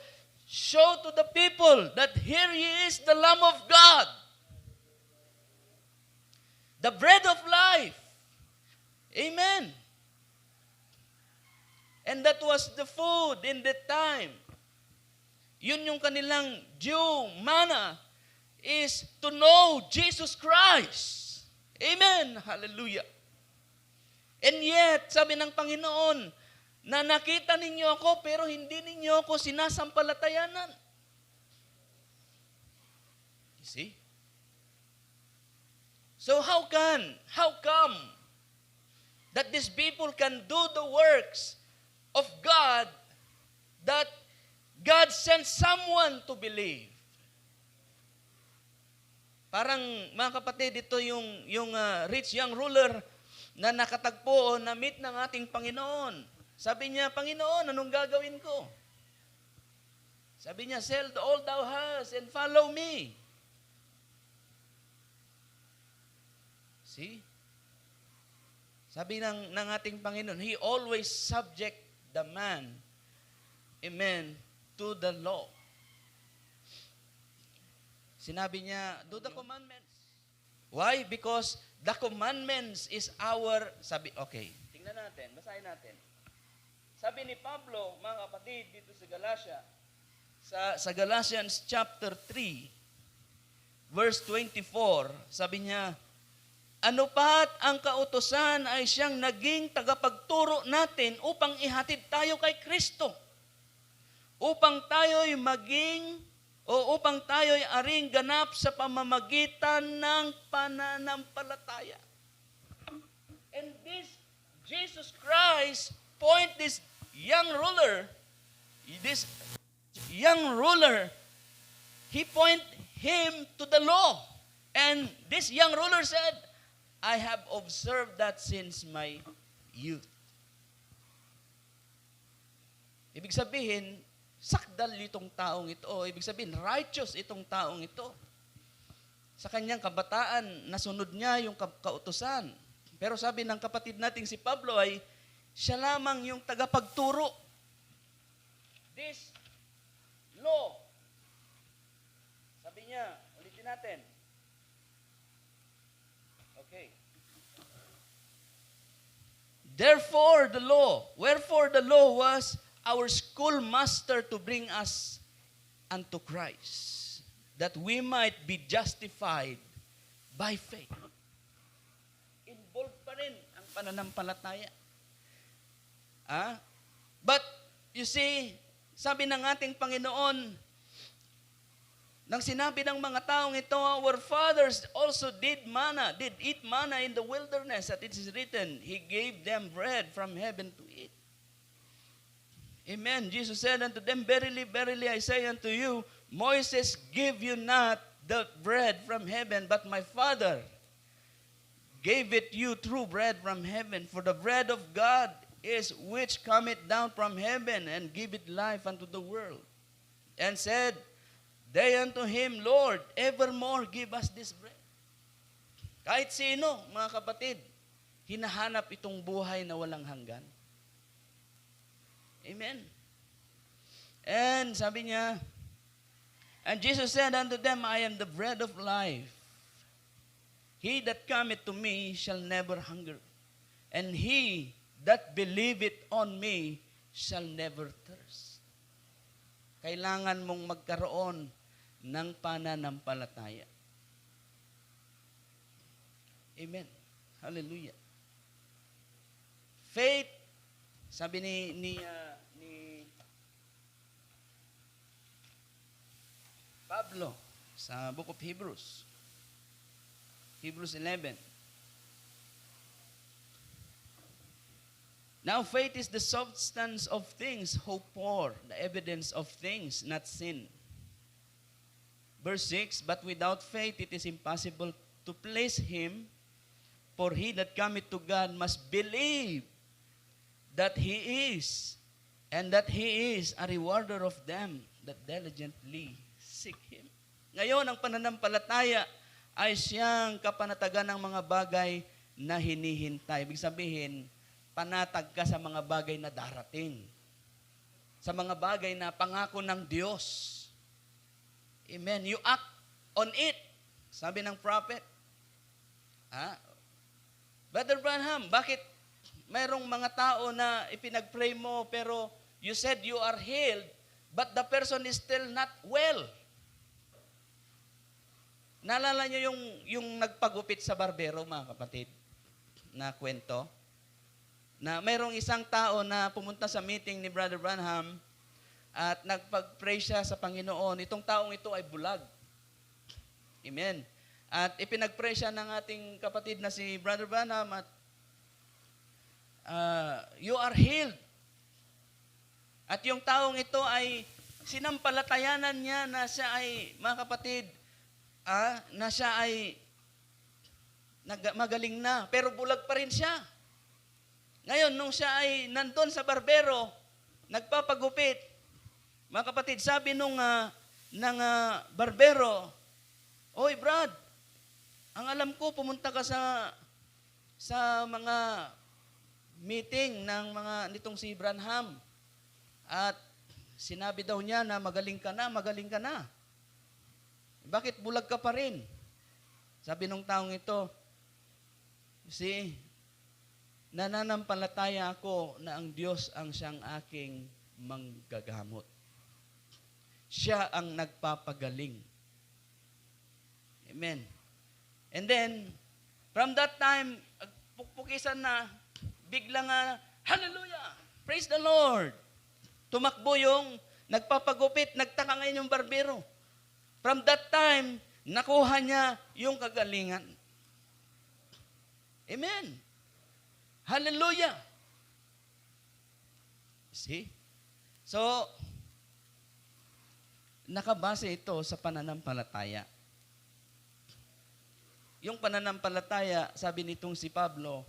A: showed to the people that here he is, the Lamb of God, the bread of life. Amen. And that was the food in that time. Yun yung kanilang due manna is to know Jesus Christ. Amen. Hallelujah. And yet, sabi ng Panginoon, na nakita ninyo ako pero hindi ninyo ako sinasampalatayanan. You see? So how come that these people can do the works of God that God sent someone to believe? Parang mga kapatid, ito yung rich young ruler na nakatagpo o na-meet ng ating Panginoon. Sabi niya, Panginoon, anong gagawin ko? Sabi niya, sell all thou hast and follow me. See? Sabi ng ating Panginoon, He always subject the man, amen, to the law. Sinabi niya, do the commandments. Why? Because the commandments is our, okay, tingnan natin, basahin natin. Sabi ni Pablo, mga kapatid, dito sa Galatia, sa Galatians chapter 3, verse 24, sabi niya, ano pat ang kautusan ay siyang naging tagapagturo natin upang ihatid tayo kay Kristo. Upang tayo'y upang tayo'y aring ganap sa pamamagitan ng pananampalataya. And this Jesus Christ point this young ruler, he point him to the law. And this young ruler said, I have observed that since my youth. Ibig sabihin, sakdal itong taong ito. Ibig sabihin, righteous itong taong ito. Sa kanyang kabataan, nasunod niya yung kautusan. Pero sabi ng kapatid nating si Pablo ay, siya lamang yung tagapagturo. This law. Sabi niya, ulitin natin. Okay. Wherefore the law was our schoolmaster to bring us unto Christ, that we might be justified by faith. Involved pa rin ang pananampalataya. But, you see, sabi ng ating Panginoon, nang sinabi ng mga taong ito, our fathers also did eat manna in the wilderness, that it is written, He gave them bread from heaven to eat. Amen. Jesus said unto them, Verily, verily, I say unto you, Moses gave you not the bread from heaven, but my Father gave it you true bread from heaven. For the bread of God is which cometh down from heaven, and giveth life unto the world. And said they unto him, Lord, evermore give us this bread. Kahit sino, mga kapatid, hinahanap itong buhay na walang hanggan. Amen. And sabi niya, and Jesus said unto them, I am the bread of life. He that cometh to me shall never hunger, and he that believeth on me shall never thirst. Kailangan mong magkaroon ng pananampalataya. Amen. Hallelujah. Faith, sabi ni Pablo sa Book of Hebrews 11. Now faith is the substance of things hoped for, the evidence of things not seen. Verse 6, but without faith it is impossible to please Him, for he that cometh to God must believe that He is, and that He is a rewarder of them that diligently seek Him. Ngayon, ang pananampalataya ay siyang kapanatagan ng mga bagay na hinihintay. Ibig sabihin, panatag ka sa mga bagay na darating. Sa mga bagay na pangako ng Diyos. Amen. You act on it. Sabi ng prophet. Brother Branham, bakit mayroong mga tao na ipinag-pray mo pero you said you are healed but the person is still not well? Naalala niyo yung nagpagupit sa barbero, mga kapatid, na kwento? Na mayroong isang tao na pumunta sa meeting ni Brother Branham at nagpag-pray siya sa Panginoon. Itong taong ito ay bulag. Amen. At ipinag-pray siya ng ating kapatid na si Brother Branham at you are healed. At yung taong ito ay sinampalatayanan niya na siya ay, mga kapatid, na siya ay magaling na, pero bulag pa rin siya. Ngayon, nung siya ay nandun sa barbero, nagpapagupit, mga kapatid, sabi nung barbero, Oy, Brad, ang alam ko, pumunta ka sa mga meeting ng mga nitong si Branham. At sinabi daw niya na magaling ka na. Bakit bulag ka pa rin? Sabi nung taong ito, nananampalataya ako na ang Diyos ang siyang aking manggagamot. Siya ang nagpapagaling. Amen. And then, from that time, pukpukisan na, bigla nga, hallelujah! Praise the Lord! Tumakbo yung nagpapagupit, nagtaka ngayon yung barbero. From that time, nakuha niya yung kagalingan. Amen. Hallelujah! See? So, nakabase ito sa pananampalataya. Yung pananampalataya, sabi nitong si Pablo,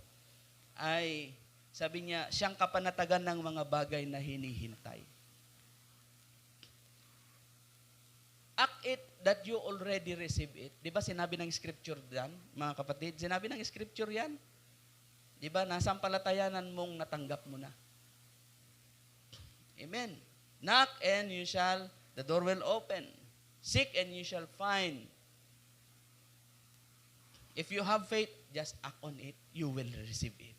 A: ay, sabi niya, siyang kapanatagan ng mga bagay na hinihintay. Act it that you already receive it. Di ba sinabi ng scripture yan, mga kapatid? Sinabi ng scripture yan. Di ba, nasampalatayanan mong natanggap mo na. Amen. Knock and the door will open. Seek and you shall find. If you have faith, just act on it. You will receive it.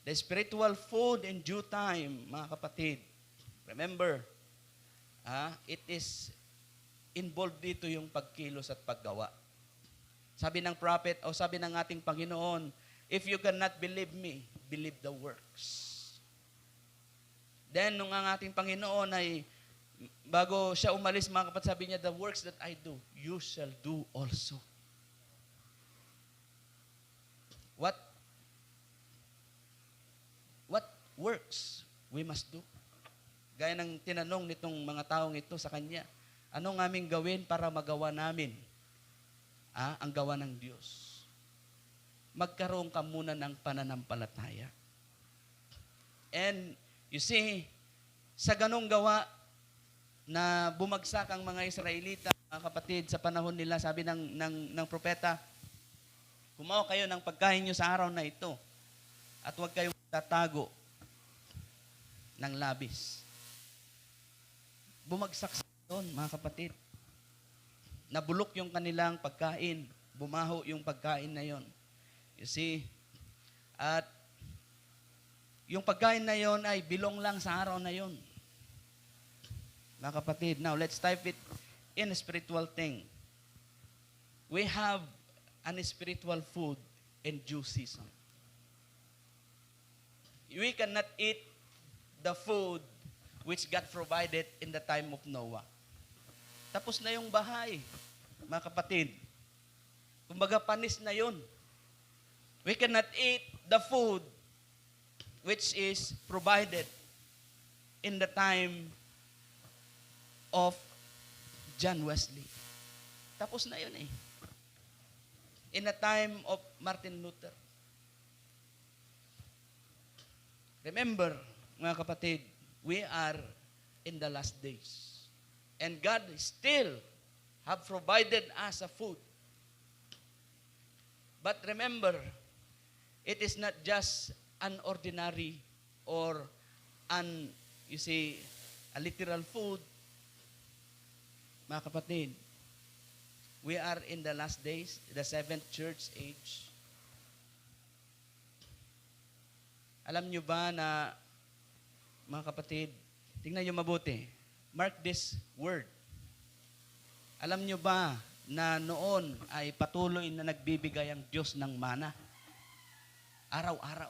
A: The spiritual food in due time, mga kapatid. Remember, it is involved dito yung pagkilos at paggawa. Sabi ng prophet, o sabi ng ating Panginoon, if you cannot believe me, believe the works. Then, nung ang ating Panginoon ay, bago siya umalis, mga kapatid, sabi niya, the works that I do, you shall do also. What works we must do? Gaya ng tinanong nitong mga taong ito sa kanya, anong aming gawin para magawa namin ang gawa ng Diyos? Magkaroon ka muna ng pananampalataya. And you see, sa ganong gawa na bumagsak ang mga Israelita, mga kapatid, sa panahon nila, sabi ng propeta, kumawa kayo ng pagkain nyo sa araw na ito at huwag kayong tatago ng labis. Bumagsak sa doon, mga kapatid. Nabulok yung kanilang pagkain. Bumaho yung pagkain na yon. You see? At yung pagkain na yon ay bilong lang sa araw na yon. Mga kapatid, now let's type it in a spiritual thing. We have an spiritual food in due season. We cannot eat the food which God provided in the time of Noah. Tapos na yung bahay, mga kapatid. Kumbaga panis na yun. We cannot eat the food which is provided in the time of John Wesley. Tapos na yun eh. In the time of Martin Luther. Remember, mga kapatid, we are in the last days. And God still have provided us a food. But remember, it is not just an ordinary or a literal food. Mga kapatid, we are in the last days, the seventh church age. Alam nyo ba na, mga kapatid, tingnan nyo mabuti. Mark this word. Alam nyo ba na noon ay patuloy na nagbibigay ang Diyos ng mana? Araw-araw.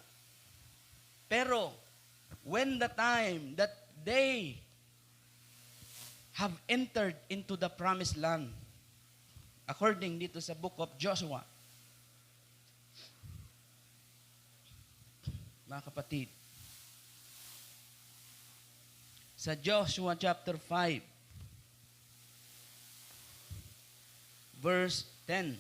A: Pero, when the time that they have entered into the promised land, according dito sa book of Joshua, mga kapatid, sa Joshua chapter 5, verse 10,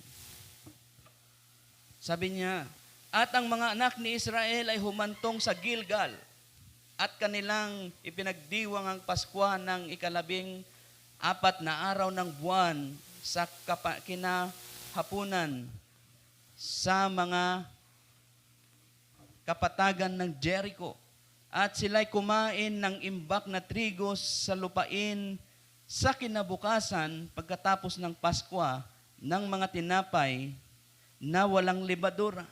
A: sabi niya, at ang mga anak ni Israel ay humantong sa Gilgal at kanilang ipinagdiwang ang Paskwa ng 14 na araw ng buwan sa kinahapunan sa mga kapatagan ng Jericho. At sila'y kumain ng imbak na trigo sa lupain sa kinabukasan pagkatapos ng Paskwa ng mga tinapay na walang libadura.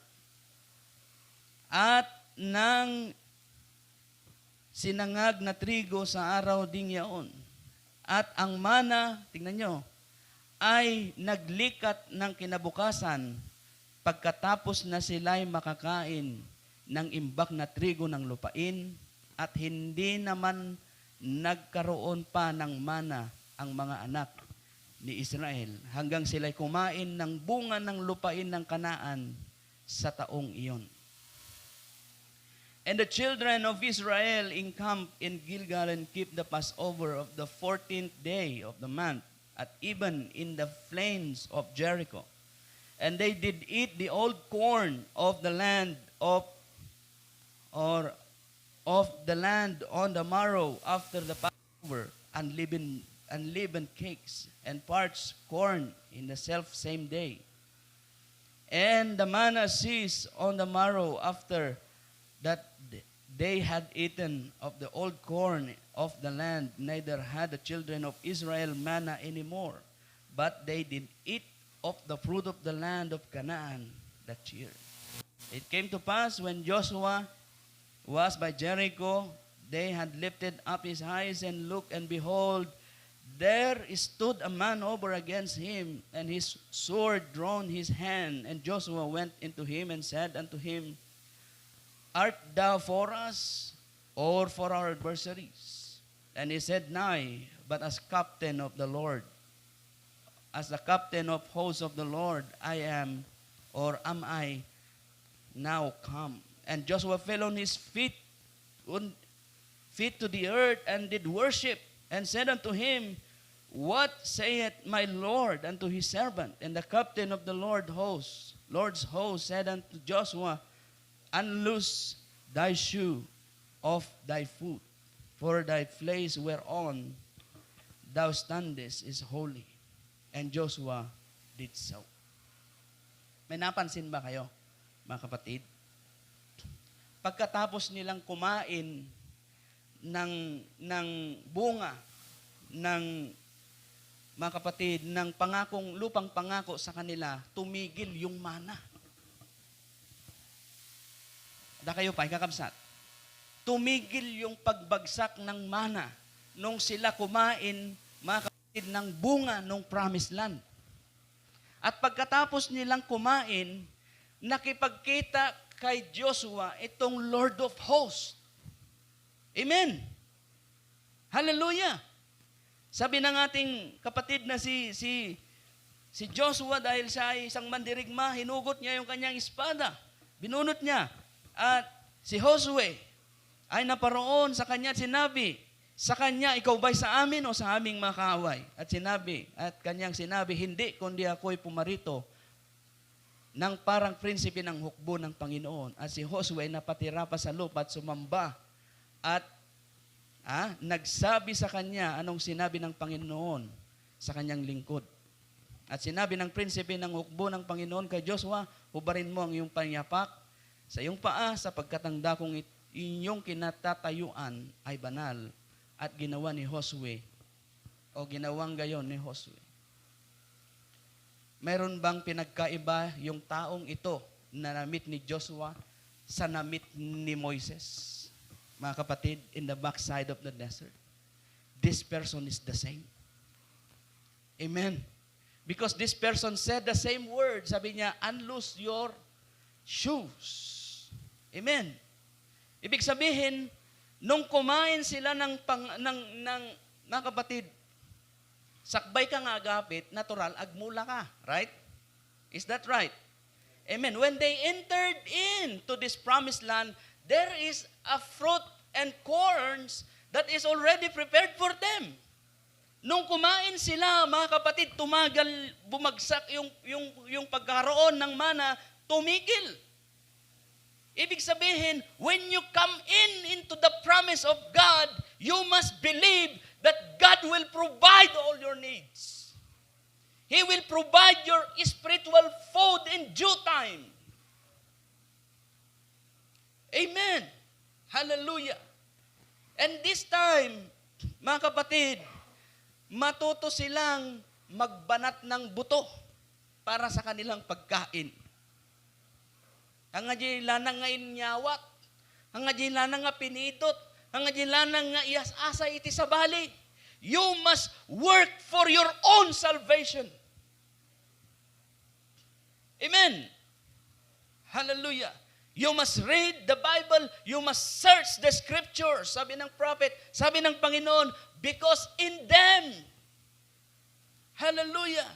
A: At ng sinangag na trigo sa araw ding yaon. At ang mana, tingnan nyo, ay naglikat ng kinabukasan pagkatapos na sila'y makakain ng imbak na trigo ng lupain at hindi naman nagkaroon pa ng mana ang mga anak ni Israel hanggang sila'y kumain ng bunga ng lupain ng Kanaan sa taong iyon. And the children of Israel encamped in Gilgal and kept the Passover of the 14th day of the month, at even in the plains of Jericho. And they did eat the old corn of the land of the land on the morrow after the Passover, unleavened cakes and parched corn in the self same day. And the manna ceased on the morrow after that they had eaten of the old corn of the land, neither had the children of Israel manna anymore, but they did eat of the fruit of the land of Canaan that year. It came to pass when Joshua was by Jericho, they had lifted up his eyes and looked, and behold, there stood a man over against him, and his sword drawn his hand. And Joshua went into him and said unto him, Art thou for us, or for our adversaries? And he said, Nay, but as captain of the Lord, as the captain of hosts of the Lord, I am, or am I now come? And Joshua fell on his feet to the earth, and did worship, and said unto him, What saith my Lord unto his servant? And the captain of the Lord's host said unto Joshua, Unloose thy shoe of thy foot, for thy place whereon thou standest is holy. And Joshua did so. May napansin ba kayo, mga kapatid? Pagkatapos nilang kumain ng bunga ng mga kapatid, ng lupang pangako sa kanila, tumigil yung mana. Da kayo pa, kakabsat. Tumigil yung pagbagsak ng mana nung sila kumain, mga kapatid, ng bunga ng promised land. At pagkatapos nilang kumain, nakipagkita kay Joshua itong Lord of Hosts. Amen. Hallelujah. Sabi ng ating kapatid na si Joshua, dahil siya ay isang mandirigma, hinugot niya yung kanyang espada. Binunot niya. At si Josue ay naparoon sa kanya at sinabi, sa kanya, ikaw ba'y sa amin o sa aming mga kaaway? At kanyang sinabi, hindi, kundi ako'y pumarito ng parang prinsipe ng hukbo ng Panginoon. At si Josue napatira pa sa lupa at sumamba at nagsabi sa kanya anong sinabi ng Panginoon sa kanyang lingkod. At sinabi ng prinsipe ng hukbo ng Panginoon kay Joshua, hubarin mo ang iyong panyapak sa iyong paa, sapagkat ang dakong inyong kinatatayuan ay banal. At ginawa ni Josue, o ginawang gayon ni Josue. Mayroon bang pinagkaiba yung taong ito na namit ni Joshua sa namit ni Moises? Mga kapatid, in the backside of the desert, this person is the same. Amen. Because this person said the same word. Sabi niya, unloose your shoes. Amen. Ibig sabihin, nung kumain sila ng mga kapatid, sakbay ka nga agapit, natural, agmula ka. Right? Is that right? Amen. When they entered into this promised land, there is a fruit and corns that is already prepared for them. Nung kumain sila, mga kapatid, bumagsak yung pagkaroon ng mana, tumigil. Ibig sabihin, when you come into the promise of God, you must believe that God will provide all your needs. He will provide your spiritual food in due time. Amen. Hallelujah. And this time, mga kapatid, matuto silang magbanat ng buto para sa kanilang pagkain. Ang lanang nga inyawat, ang lanang nga pinidot, ang lanang nga ias-asa iti sa bali. You must work for your own salvation. Amen. Hallelujah. You must read the Bible. You must search the Scriptures. Sabi ng prophet, sabi ng Panginoon, because in them, hallelujah,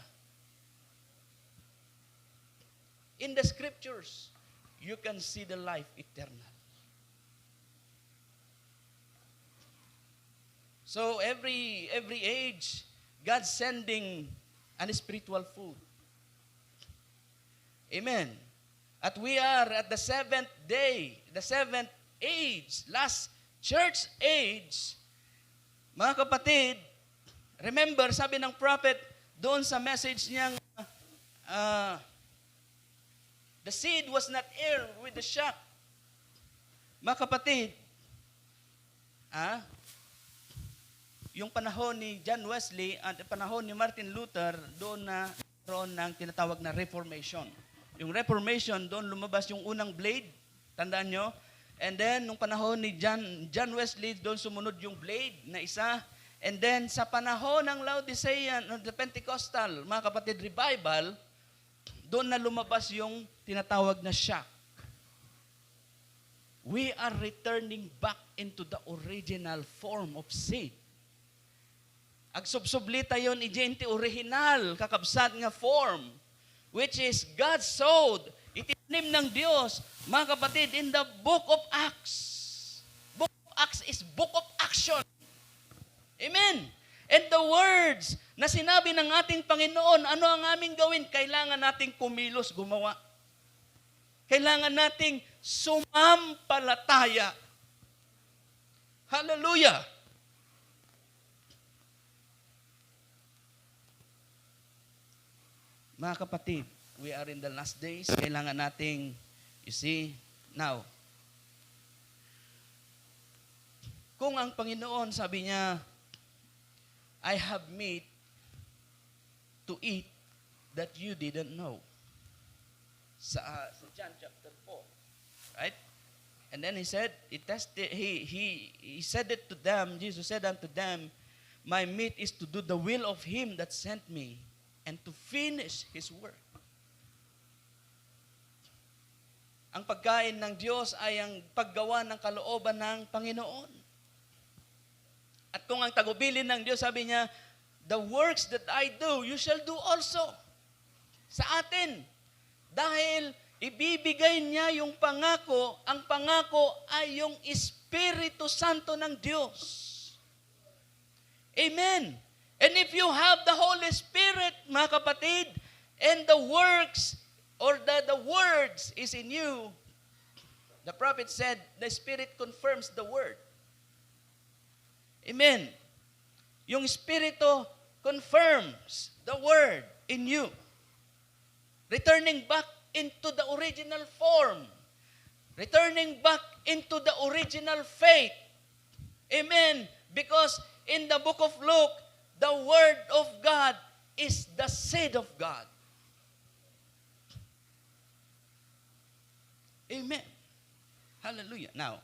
A: in the Scriptures, you can see the life eternal. So every age, God's sending an spiritual food. Amen. At we are at the seventh day, the seventh age, last church age. Mga kapatid, remember, sabi ng prophet doon sa message niyang, the seed was not heir with the shock. Mga kapatid, yung panahon ni John Wesley at panahon ni Martin Luther, doon na roon ng tinatawag na Reformation. Yung Reformation, doon lumabas yung unang blade, tandaan nyo. And then, nung panahon ni John Wesley, doon sumunod yung blade na isa. And then, sa panahon ng Laodicean, the Pentecostal, mga kapatid, revival, doon na lumabas yung tinatawag na shock. We are returning back into the original form of seed. Agsubsublita yon ijenti original, kakabsat nga form, which is God sowed, itinanim ng Diyos, mga kapatid, in the book of Acts. Book of Acts is book of action. Amen. And the words na sinabi ng ating Panginoon, ano ang aming gawin? Kailangan nating kumilos, gumawa. Kailangan nating sumampalataya. Hallelujah. Mga kapatid, we are in the last days. Kailangan nating, you see, now, kung ang Panginoon, sabi niya, I have meat to eat that you didn't know. Sa John chapter 4. Right? And then he said, he said it to them, Jesus said unto them, my meat is to do the will of him that sent me, and to finish His work. Ang pagkain ng Diyos ay ang paggawa ng kalooban ng Panginoon. At kung ang tagubilin ng Diyos, sabi niya, the works that I do, you shall do also. Sa atin. Dahil ibibigay niya yung pangako, ang pangako ay yung Espiritu Santo ng Diyos. Amen. And if you have the Holy Spirit, mga kapatid, and the works or the words is in you, the prophet said, the Spirit confirms the word. Amen. Yung Espiritu confirms the word in you. Returning back into the original form. Returning back into the original faith. Amen. Because in the book of Luke, the Word of God is the seed of God. Amen. Hallelujah. Now,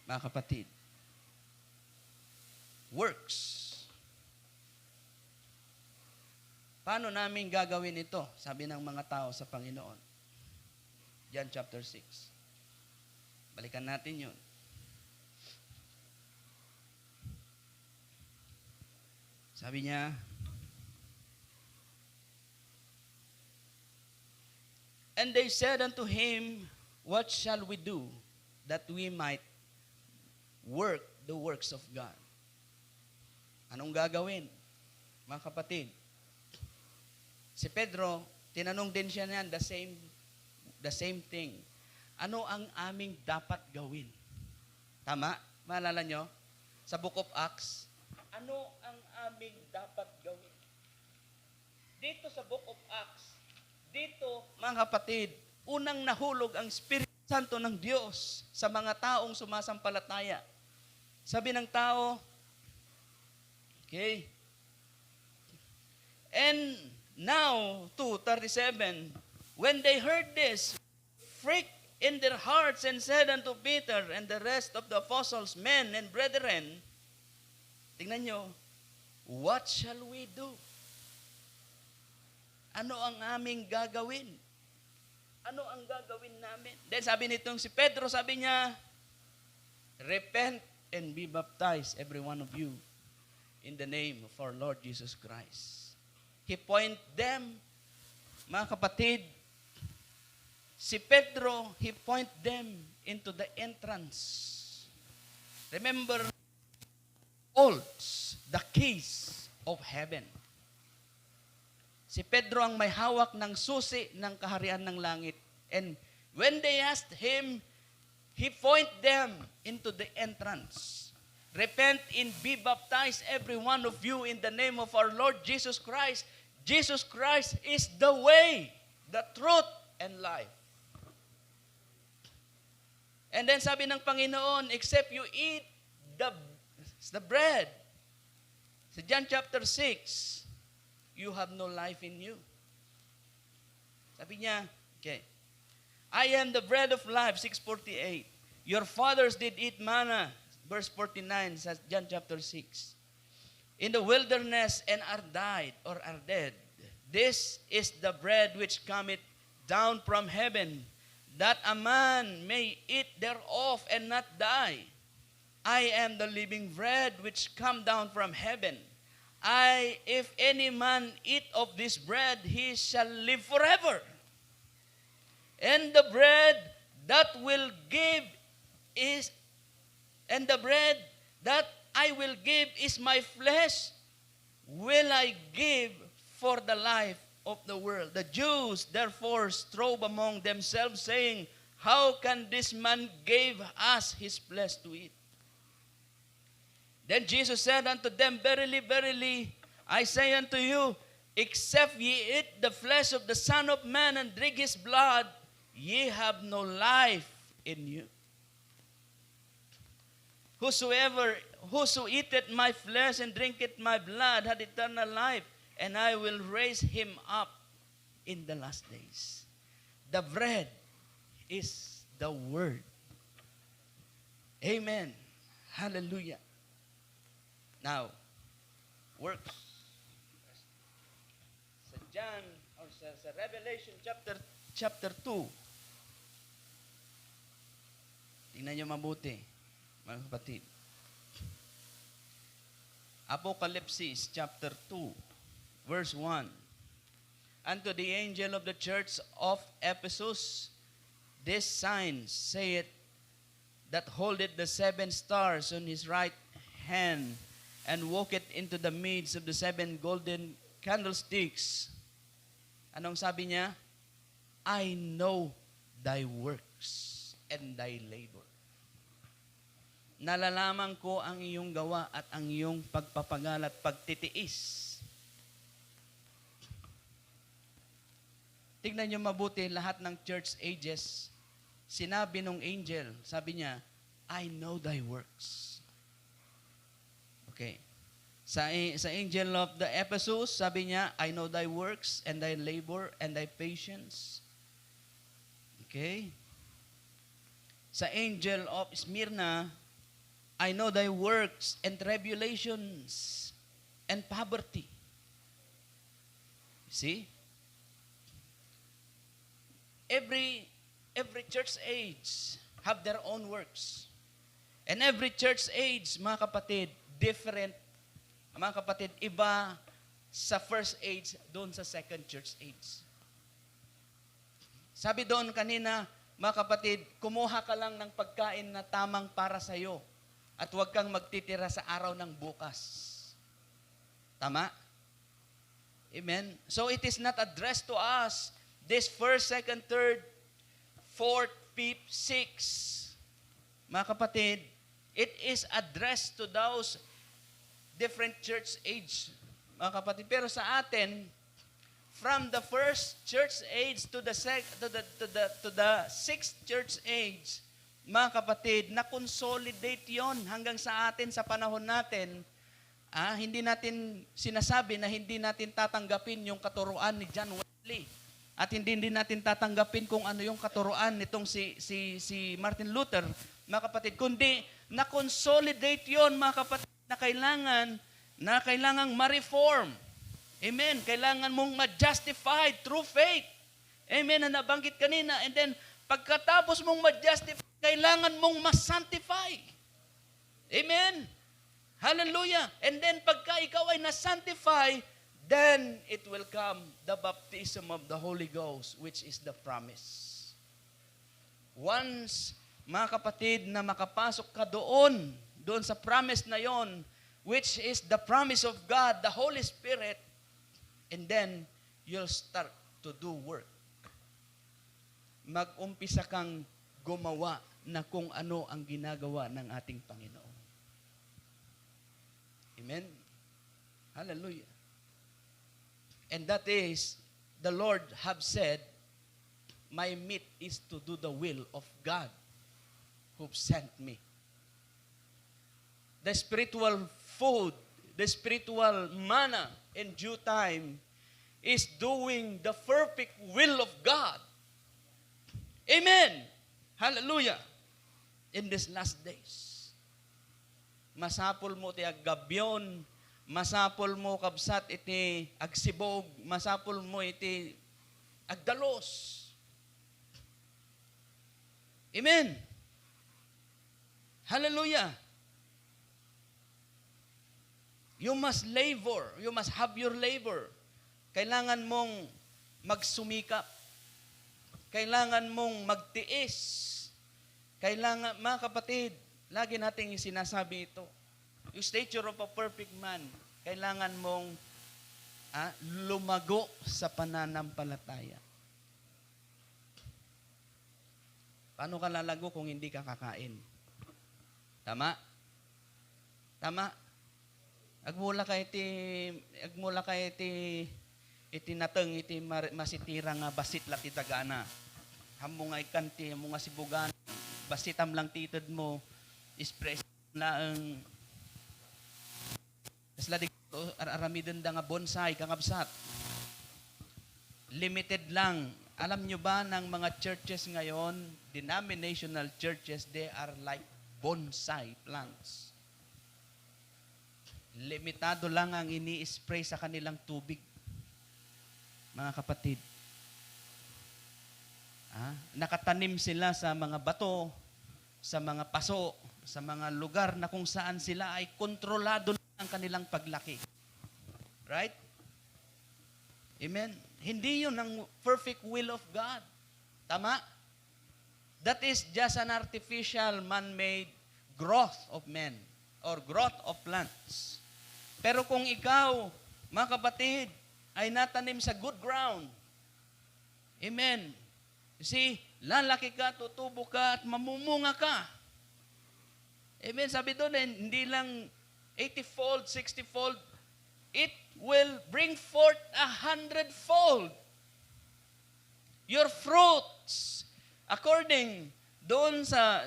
A: mga kapatid, works. Paano namin gagawin ito? Sabi ng mga tao sa Panginoon. John chapter 6. Balikan natin yun. Sabi niya, and they said unto him, what shall we do that we might work the works of God? Anong gagawin? Mga kapatid, si Pedro, tinanong din siya niyan, the same thing. Ano ang aming dapat gawin? Tama? Maalala nyo? Sa Book of Acts, ano ang aming dapat gawin? Dito sa Book of Acts, dito, mga kapatid, unang nahulog ang Espiritu Santo ng Diyos sa mga taong sumasampalataya. Sabi ng tao, okay, and now, 2:37, when they heard this, freaked in their hearts and said unto Peter and the rest of the apostles, men and brethren, tingnan nyo, what shall we do? Ano ang aming gagawin? Ano ang gagawin namin? Then sabi nitong si Pedro, sabi niya, repent and be baptized, every one of you, in the name of our Lord Jesus Christ. He point them, mga kapatid, si Pedro, he point them into the entrance. Remember, holds the keys of heaven. Si Pedro ang may hawak ng susi ng kaharian ng langit. And when they asked him, he point them into the entrance. Repent and be baptized, every one of you, in the name of our Lord Jesus Christ. Jesus Christ is the way, the truth, and life. And then sabi ng Panginoon, except you eat the bread. Sa John chapter 6, you have no life in you. Sabi niya, okay, I am the bread of life, 6:48. Your fathers did eat manna, verse 49, sa John chapter 6. In the wilderness and are died or are dead. This is the bread which cometh down from heaven, that a man may eat thereof and not die. I am the living bread which come down from heaven. If any man eat of this bread, he shall live forever. And the bread that will give is, and the bread that I will give is my flesh, will I give for the life of the world. The Jews therefore strove among themselves, saying, how can this man give us his flesh to eat? Then Jesus said unto them, verily, verily, I say unto you, except ye eat the flesh of the Son of Man and drink his blood, ye have no life in you. Whoso eateth my flesh and drinketh my blood hath eternal life, and I will raise him up in the last days. The bread is the word. Amen. Hallelujah. Now, works. Sa John, or sa Revelation chapter 2. Tingnan niyo mabuti, mga kapatid. Apocalypse chapter 2, verse 1. Unto the angel of the church of Ephesus, this sign saith that holdeth the 7 stars on his right hand, and walketh into the midst of the 7 golden candlesticks. Anong sabi niya? I know thy works and thy labor. Nalalaman ko ang iyong gawa at ang iyong pagpapagal at pagtitiis. Tignan niyo mabuti lahat ng church ages. Sinabi nung angel, sabi niya, I know thy works. Okay. Sa angel of the Ephesus, sabi niya, I know thy works and thy labor and thy patience. Okay. Sa angel of Smyrna, I know thy works and tribulations and poverty. See? Every church age have their own works. And every church age, mga kapatid, different. Mga kapatid, iba sa first age, doon sa second church age. Sabi doon kanina, mga kapatid, kumuha ka lang ng pagkain na tamang para sa iyo at huwag kang magtitira sa araw ng bukas. Tama? Amen? So it is not addressed to us, this first, second, third, fourth, fifth, sixth. Mga kapatid, it is addressed to those different church age, mga kapatid. Pero sa atin, from the first church age to the sixth church age, mga kapatid, na-consolidate yon hanggang sa atin, sa panahon natin. Hindi natin sinasabi na hindi natin tatanggapin yung katuruan ni John Wesley. At hindi natin tatanggapin kung ano yung katuruan nitong si Martin Luther, mga kapatid. Kundi, na-consolidate yon, mga kapatid, na kailangang ma-reform. Amen. Kailangan mong ma-justify through faith. Amen, na nabanggit kanina. And then, pagkatapos mong ma-justify, kailangan mong ma-sanctify. Amen. Hallelujah. And then, pagka ikaw ay na-sanctify, then it will come the baptism of the Holy Ghost, which is the promise. Once, mga kapatid, na makapasok ka doon sa promise na yon, which is the promise of God, the Holy Spirit, and then, you'll start to do work. Mag-umpisa kang gumawa na kung ano ang ginagawa ng ating Panginoon. Amen? Hallelujah. And that is, the Lord have said, my meat is to do the will of God who sent me. The spiritual food, the spiritual manna in due time is doing the perfect will of God. Amen. Hallelujah. In these last days. Masapol mo ti aggabyon, masapol mo kabsat iti agsibog, masapol mo iti agdalos. Amen. Hallelujah. You must labor. You must have your labor. Kailangan mong magsumikap. Kailangan mong magtiis. Kailangan, mga kapatid, lagi nating sinasabi ito. Yung stature of a perfect man, kailangan mong lumago sa pananampalataya. Paano ka lalago kung hindi ka kakain? Tama? Tama? Agmula ka iti nateng iti masitira nga basit lati tagana. Hamo nga ikanti, hamo nga sibugan, basitam lang titid mo, express na ang kasla di aramiden da nga bonsai kangabsat. Limited lang. Alam nyo ba ng mga churches ngayon, denominational churches, they are like bonsai plants. Limitado lang ang ini-spray sa kanilang tubig. Mga kapatid. Nakatanim sila sa mga bato, sa mga paso, sa mga lugar na kung saan sila ay kontrolado ang kanilang paglaki. Right? Amen? Hindi yun ang perfect will of God. Tama? That is just an artificial man-made growth of men or growth of plants. Pero kung ikaw, mga kapatid, ay natanim sa good ground, amen, you see, lalaki ka, tutubo ka, at mamumunga ka. Amen, sabi doon, hindi lang 80-fold, 60-fold, it will bring forth 100-fold. Your fruits, according doon sa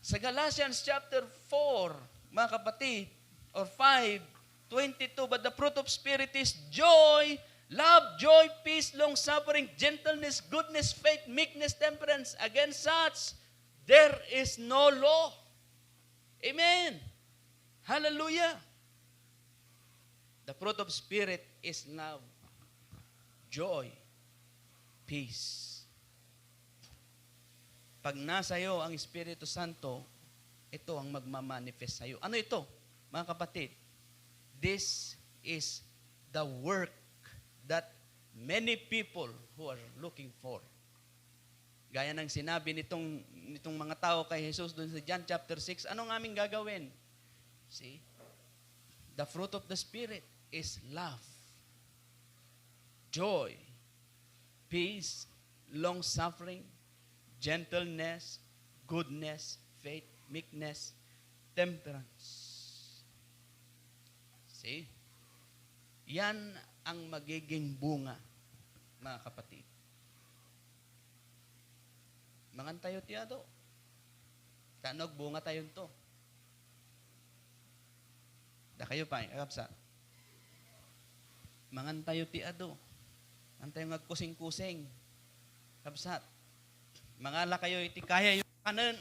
A: Galatians chapter 4, mga kapatid, or 5:22, but the fruit of Spirit is joy, love, joy, peace, long-suffering, gentleness, goodness, faith, meekness, temperance. Against such, there is no law. Amen. Hallelujah. The fruit of Spirit is love, joy, peace. Pag nasa iyo ang Espiritu Santo, ito ang magmamanifest sa iyo. Ano ito, mga kapatid? This is the work that many people who are looking for. Gaya ng sinabi nitong mga tao kay Jesus doon sa John chapter 6, anong aming gagawin? See? The fruit of the Spirit is love, joy, peace, long-suffering, gentleness, goodness, faith, meekness, temperance. See? Yan ang magiging bunga, mga kapatid. Mangan tayo tiyado. Tanog bunga tayo to. Da kayo pa, kakapsa. Mangan tayo tiyado. Antay magkusing-kusing. Kapsat. Mangala kayo iti kaya yung kanan.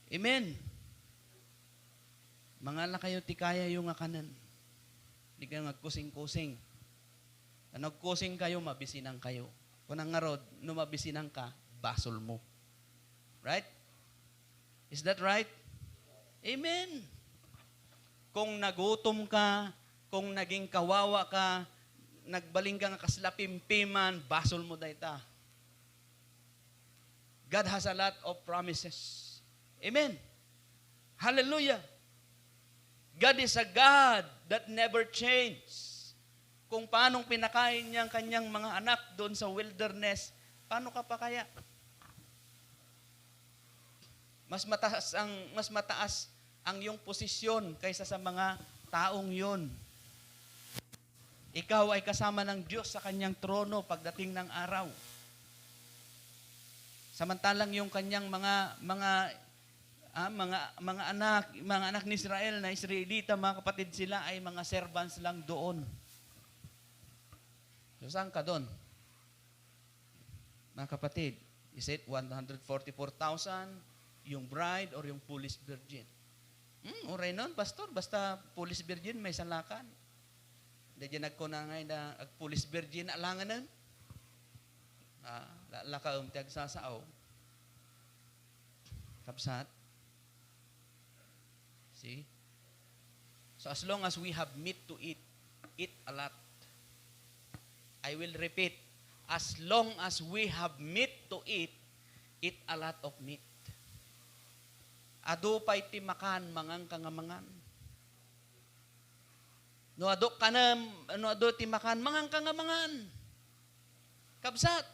A: Amen. Mga la kayo ti kaya yung nga kanan. Di kayo nagkusing-kusing. Nagkusing kayo, mabisinang kayo. Kung ang ngarod, no mabisinang ka, basol mo. Right? Is that right? Amen. Kung nagutom ka, kung naging kawawa ka, nagbaling ka nga kaslapimpiman, basol mo dayta. God has a lot of promises. Amen. Hallelujah. God is a God that never changes. Kung paanong pinakain niya ang kanyang mga anak doon sa wilderness, paano ka pa kaya? Mas mataas ang iyong posisyon kaysa sa mga taong yun. Ikaw ay kasama ng Diyos sa kanyang trono pagdating ng araw. Samantalang yung kanyang mga anak ni Israel na Israelita, mga kapatid, sila ay mga servants lang doon. So, saan ka doon? Mga kapatid, is it 144,000 yung bride or yung foolish virgin? Oray nun, pastor, basta foolish virgin may salakan. Hindi dyan nagkunangay na foolish virgin alangan nun. Laka tiag sasao. Kapsat. See? So as long as we have meat to eat a lot. I will repeat, as long as we have meat to eat a lot of meat. Ado pa'y timakan, mangang kangamangan. No ado kanam, no ado timakan, mangang kangamangan. Kabsat.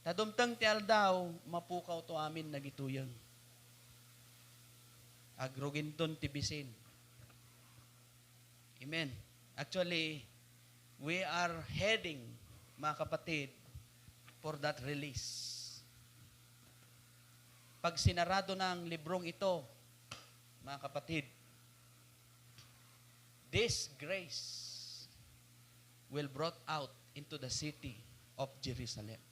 A: Tadumtang ti aldaw, mapukaw to amin nagituyang. Agroginton tibisin. Amen. Actually, we are heading, mga kapatid, for that release. Pag sinarado ng librong ito, mga kapatid, this grace will brought out into the city of Jerusalem.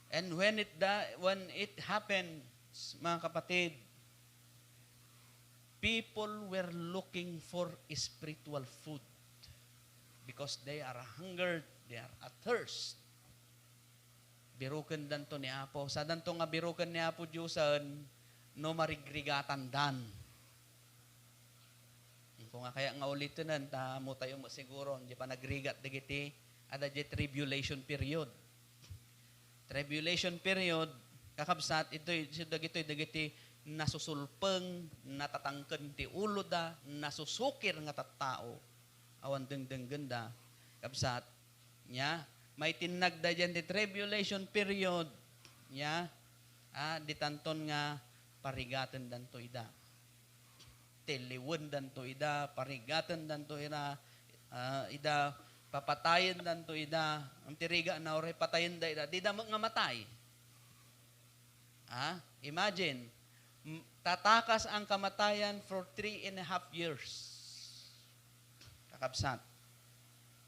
A: And when it happens, mga kapatid, people were looking for spiritual food because they are hungered, they are athirst. Birukan danto ni Apo. Sa danto nga birukan ni Apo Diyosan, no marigrigatan dan. Kung nga kaya nga ulitunan, mo tayo siguro, hindi pa nagrigat digiti, ada di tribulation period. Tribulation period, kakabsat, ito'y dagiti nasusulpeng, natatangken ti ulo da, nasusukir nga tattao, awan deng ganda, kabsat, nya, may tinagda dyan ti tribulation period, nya, ditanton nga, parigatan danto ida. Tiliwan danto ida, parigatan danto ida, papatayin danto ida, ang tiriga na oray patayin da ida, di da nga matay. Imagine, tatakas ang kamatayan for 3.5 years. Kakabsat.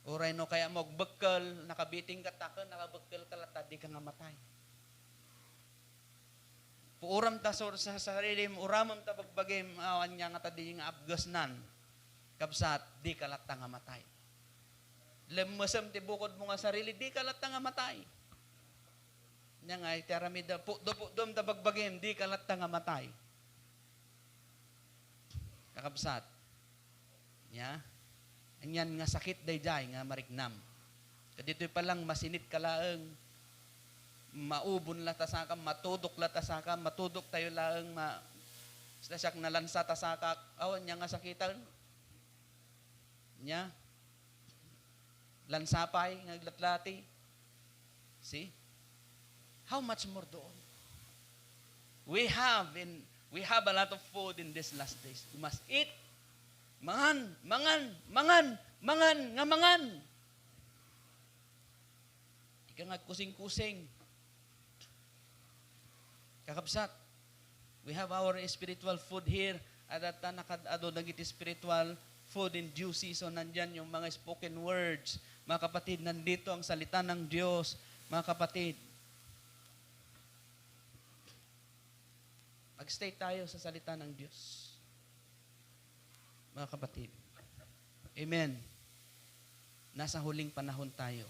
A: Uray no kaya magbekal, nakabiting katakan, nakabekal kalata, di ka nga matay. Puuram ta sa sarili mo, uramam ta pagbagay, awan niya nga ta di nga abgasnan. Kabsat, di kalata nga matay. Lemasam ti bukod mo nga sarili, di kalata nga matay. Nya nga, itaramida, pudom ta pagbagay, di kalata nga matay. Kakabsat. Nya, anyan nga sakit dayjay nga marignam. Kadito'y palang masinit kalaeng, maubon la tasakam, matudok la tasakam, matudok tayo laeng, siyak nalansa tasakak, awan niya nga sakitan. Nya, lansapay, ngaglatlati. See? How much more doon? We have a lot of food in these last days. We must eat. Mangan. Ika nga kusing-kusing. Kakabsat. We have our spiritual food here. Adata nakadado nagiti spiritual food in due season. Nandyan yung mga spoken words. Mga kapatid, nandito ang salita ng Diyos. Mga kapatid. Mag-stay tayo sa salita ng Diyos. Mga kapatid. Amen. Nasa huling panahon tayo.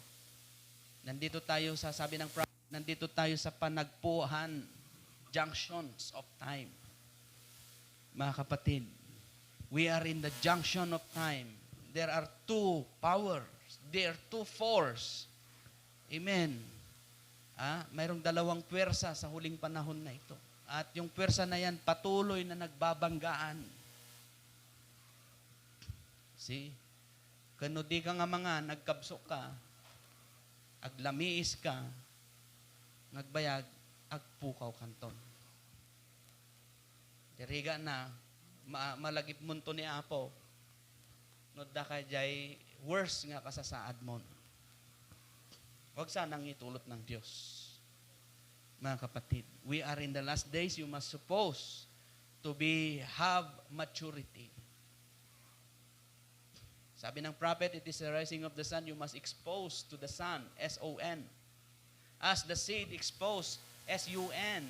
A: Nandito tayo sa, sabi ng prophet, nandito tayo sa panagpuhan, junctions of time. Mga kapatid, we are in the junction of time. There are two powers. There are two forces. Amen. Mayroong dalawang pwersa sa huling panahon na ito. At yung pwersa na yan, patuloy na nagbabanggaan. See? Kano di ka nga mga, nagkabso ka, aglamiis ka, nagbayag, agpukaw kanton. Diriga na, malagip munto ni Apo, nodda ka jay, worse nga kasasaad mon. Huwag sanang itulot ng Diyos. Mga kapatid, we are in the last days, you must suppose to have maturity. Sabi ng prophet, it is the rising of the sun, you must expose to the sun, S-O-N. As the seed exposed, S-U-N,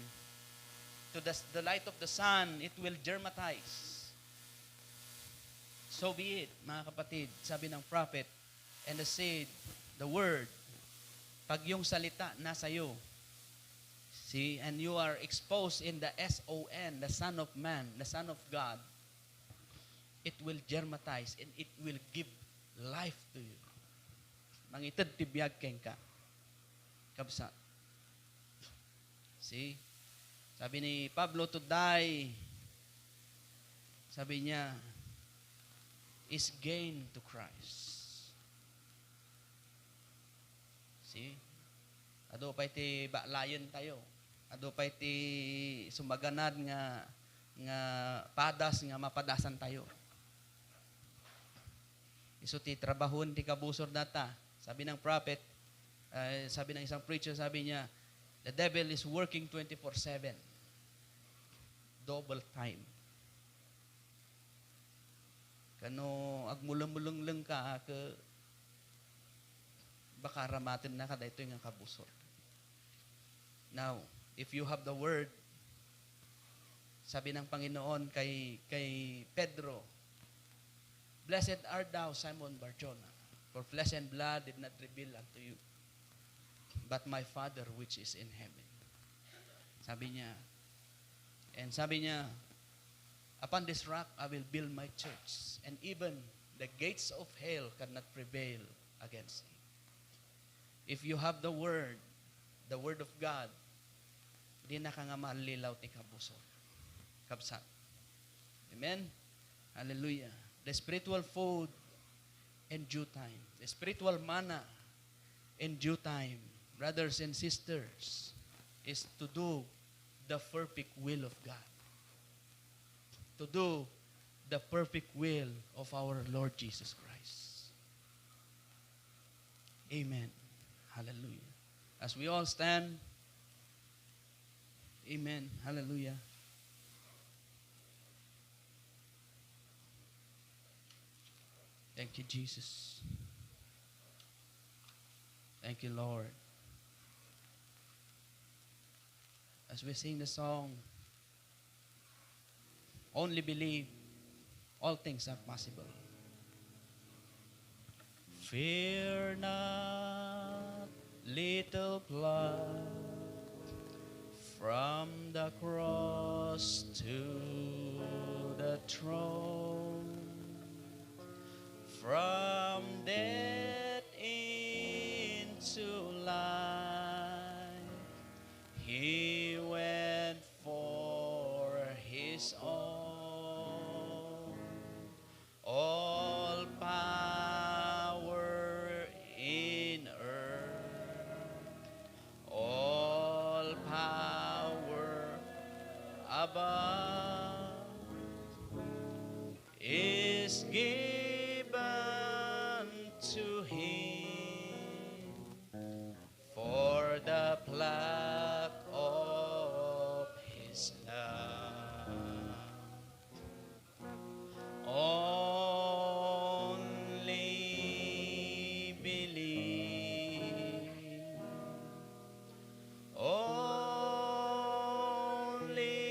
A: to the light of the sun, it will germatize. So be it, mga kapatid. Sabi ng prophet, and the seed, the word, pag yung salita nasa iyo, see, and you are exposed in the S-O-N, the Son of Man, the Son of God, it will germatize and it will give life to you. Mangitad tibiyag keng ka. Kabsa. See? Sabi ni Pablo, to die, sabi niya, is gain to Christ. See? Ado pa iti baklayon tayo. Ado pa iti sumaganad nga padas nga mapadasan tayo. Iso ti trabahon ti kabusor data. Sabi ng prophet, sabi ng isang preacher, sabi niya, the devil is working 24/7. Double time. Kano agmulong-mulong ka baka ramatin na kada ito yung kabusor. Now, if you have the word, sabi ng Panginoon kay Pedro, blessed art thou, Simon Barjona, for flesh and blood did not reveal unto you, but my Father which is in heaven. Sabi niya, upon this rock I will build my church, and even the gates of hell cannot prevail against it. If you have the word of God, di na ka nga malilaw ti kabusor. Kabsat. Amen? Hallelujah. The spiritual food in due time. The spiritual manna in due time, brothers and sisters, is to do the perfect will of God. To do the perfect will of our Lord Jesus Christ. Amen. Hallelujah. As we all stand, amen. Hallelujah. Thank you, Jesus. Thank you, Lord. As we sing the song, only believe, all things are possible. Fear not, little flock, from the cross to the throne, from death into life, He went for His own. All power in earth, all power above is given to Him for the pluck of His love. Only believe, only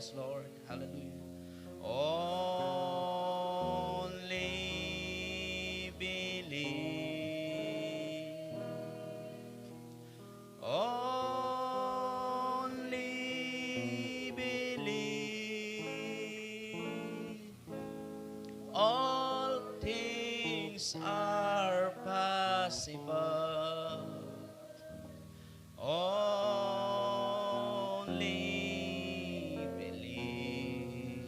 A: Yes, Lord. Hallelujah. Only believe. Only believe. All things are possible. Only believe.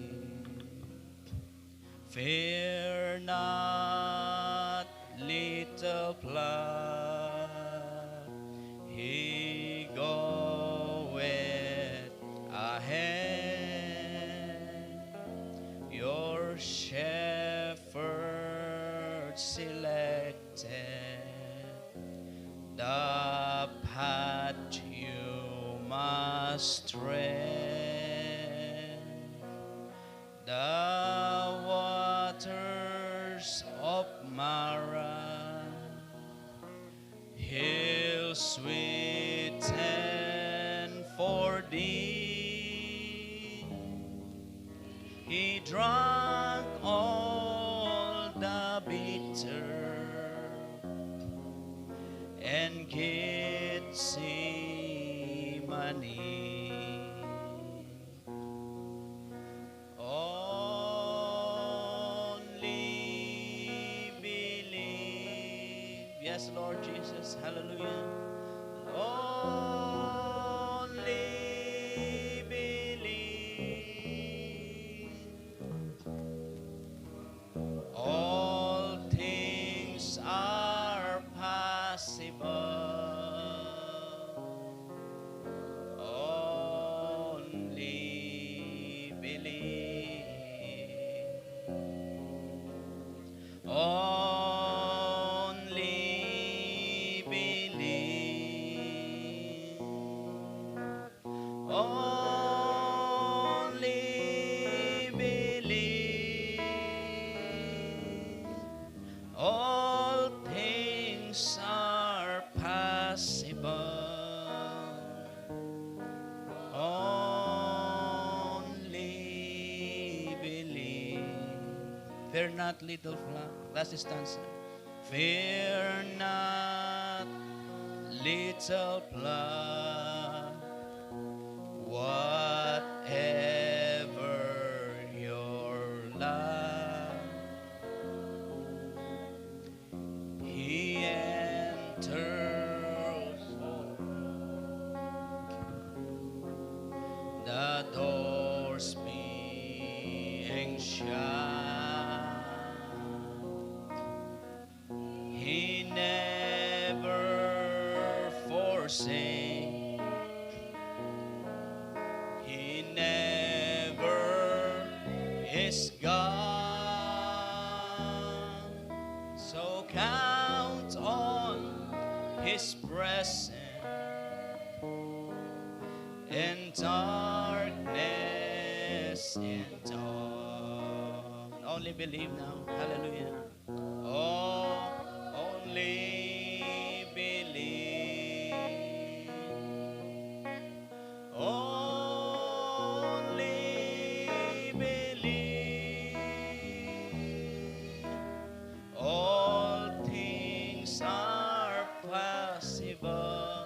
A: Fear not, little flock. He goeth ahead. Your shepherd selected the path you must tread. The waters of Mara He'll sweeten for thee. He drank all the bitter and Gethsemane. Only believe. Yes, Lord Jesus. Hallelujah. Only believe. All things are possible. Only believe. Only believe. Only believe. All things are possible. Only believe. Fear not, little flock. Last stanza. Fear not, little flock. Whatever your lot, He enters the doors being shut. He never forsakes. He never is gone. So count on His presence in darkness and dawn. Only believe now. Hallelujah. Oh, only believe. Only believe. All things are possible.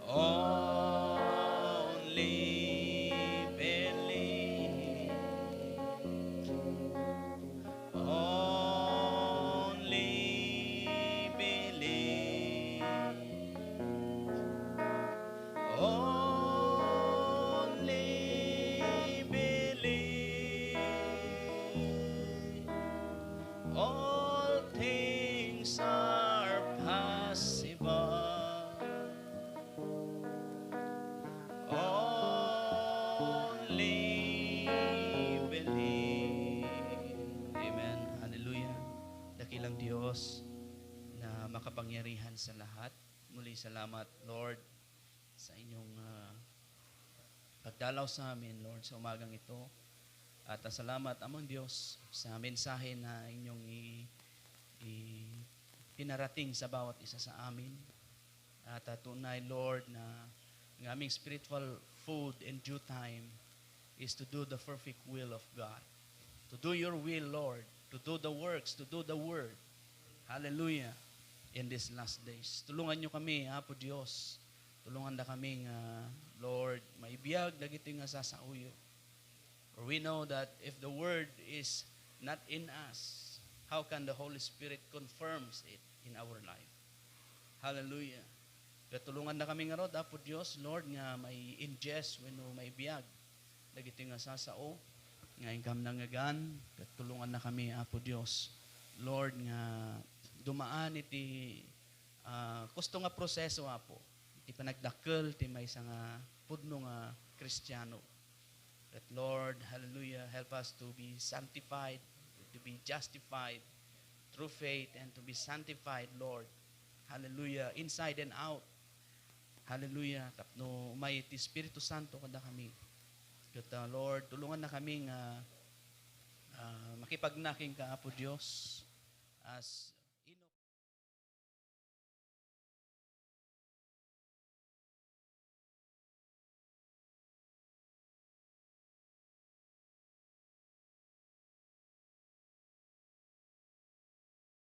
A: Only believe. Only believe. Only believe. All things are possible. Only believe. Amen. Hallelujah. Dakilang Diyos na makapangyarihan sa lahat. Muli salamat, Lord, sa inyong pagdalaw sa amin, Lord, sa umagang ito. At salamat, Amang Diyos, sa mensahe na inyong pinarating sa bawat isa sa amin. At tunay, Lord, na Ang aming spiritual food in due time is to do the perfect will of God. To do your will, Lord. To do the works, to do the word. Hallelujah. In these last days. Tulungan nyo kami, Apo Diyos. Tulungan na kami nga, Lord, maibiyag dagiti nga sasauyo. For we know that if the word is not in us, how can the Holy Spirit confirms it in our life? Hallelujah. Kaya tulungan na kami nga rod, Apo Diyos, Lord, nga may ingest when may biyag. Dagiti nga sasao, nga ingkam nangagan, kaya tulungan na kami, Apo Diyos. Lord, nga dumaan iti kusto nga proseso, Apo. Iti panagdakkel, iti may isa nga pudno nga Kristiyano. That Lord, hallelujah, help us to be sanctified, to be justified through faith, and to be sanctified, Lord. Hallelujah, inside and out. Hallelujah. Tapno may iti Espiritu Santo kada kami. Kaya Lord, tulungan na kami nga makipagnaking ka, Apo Diyos, as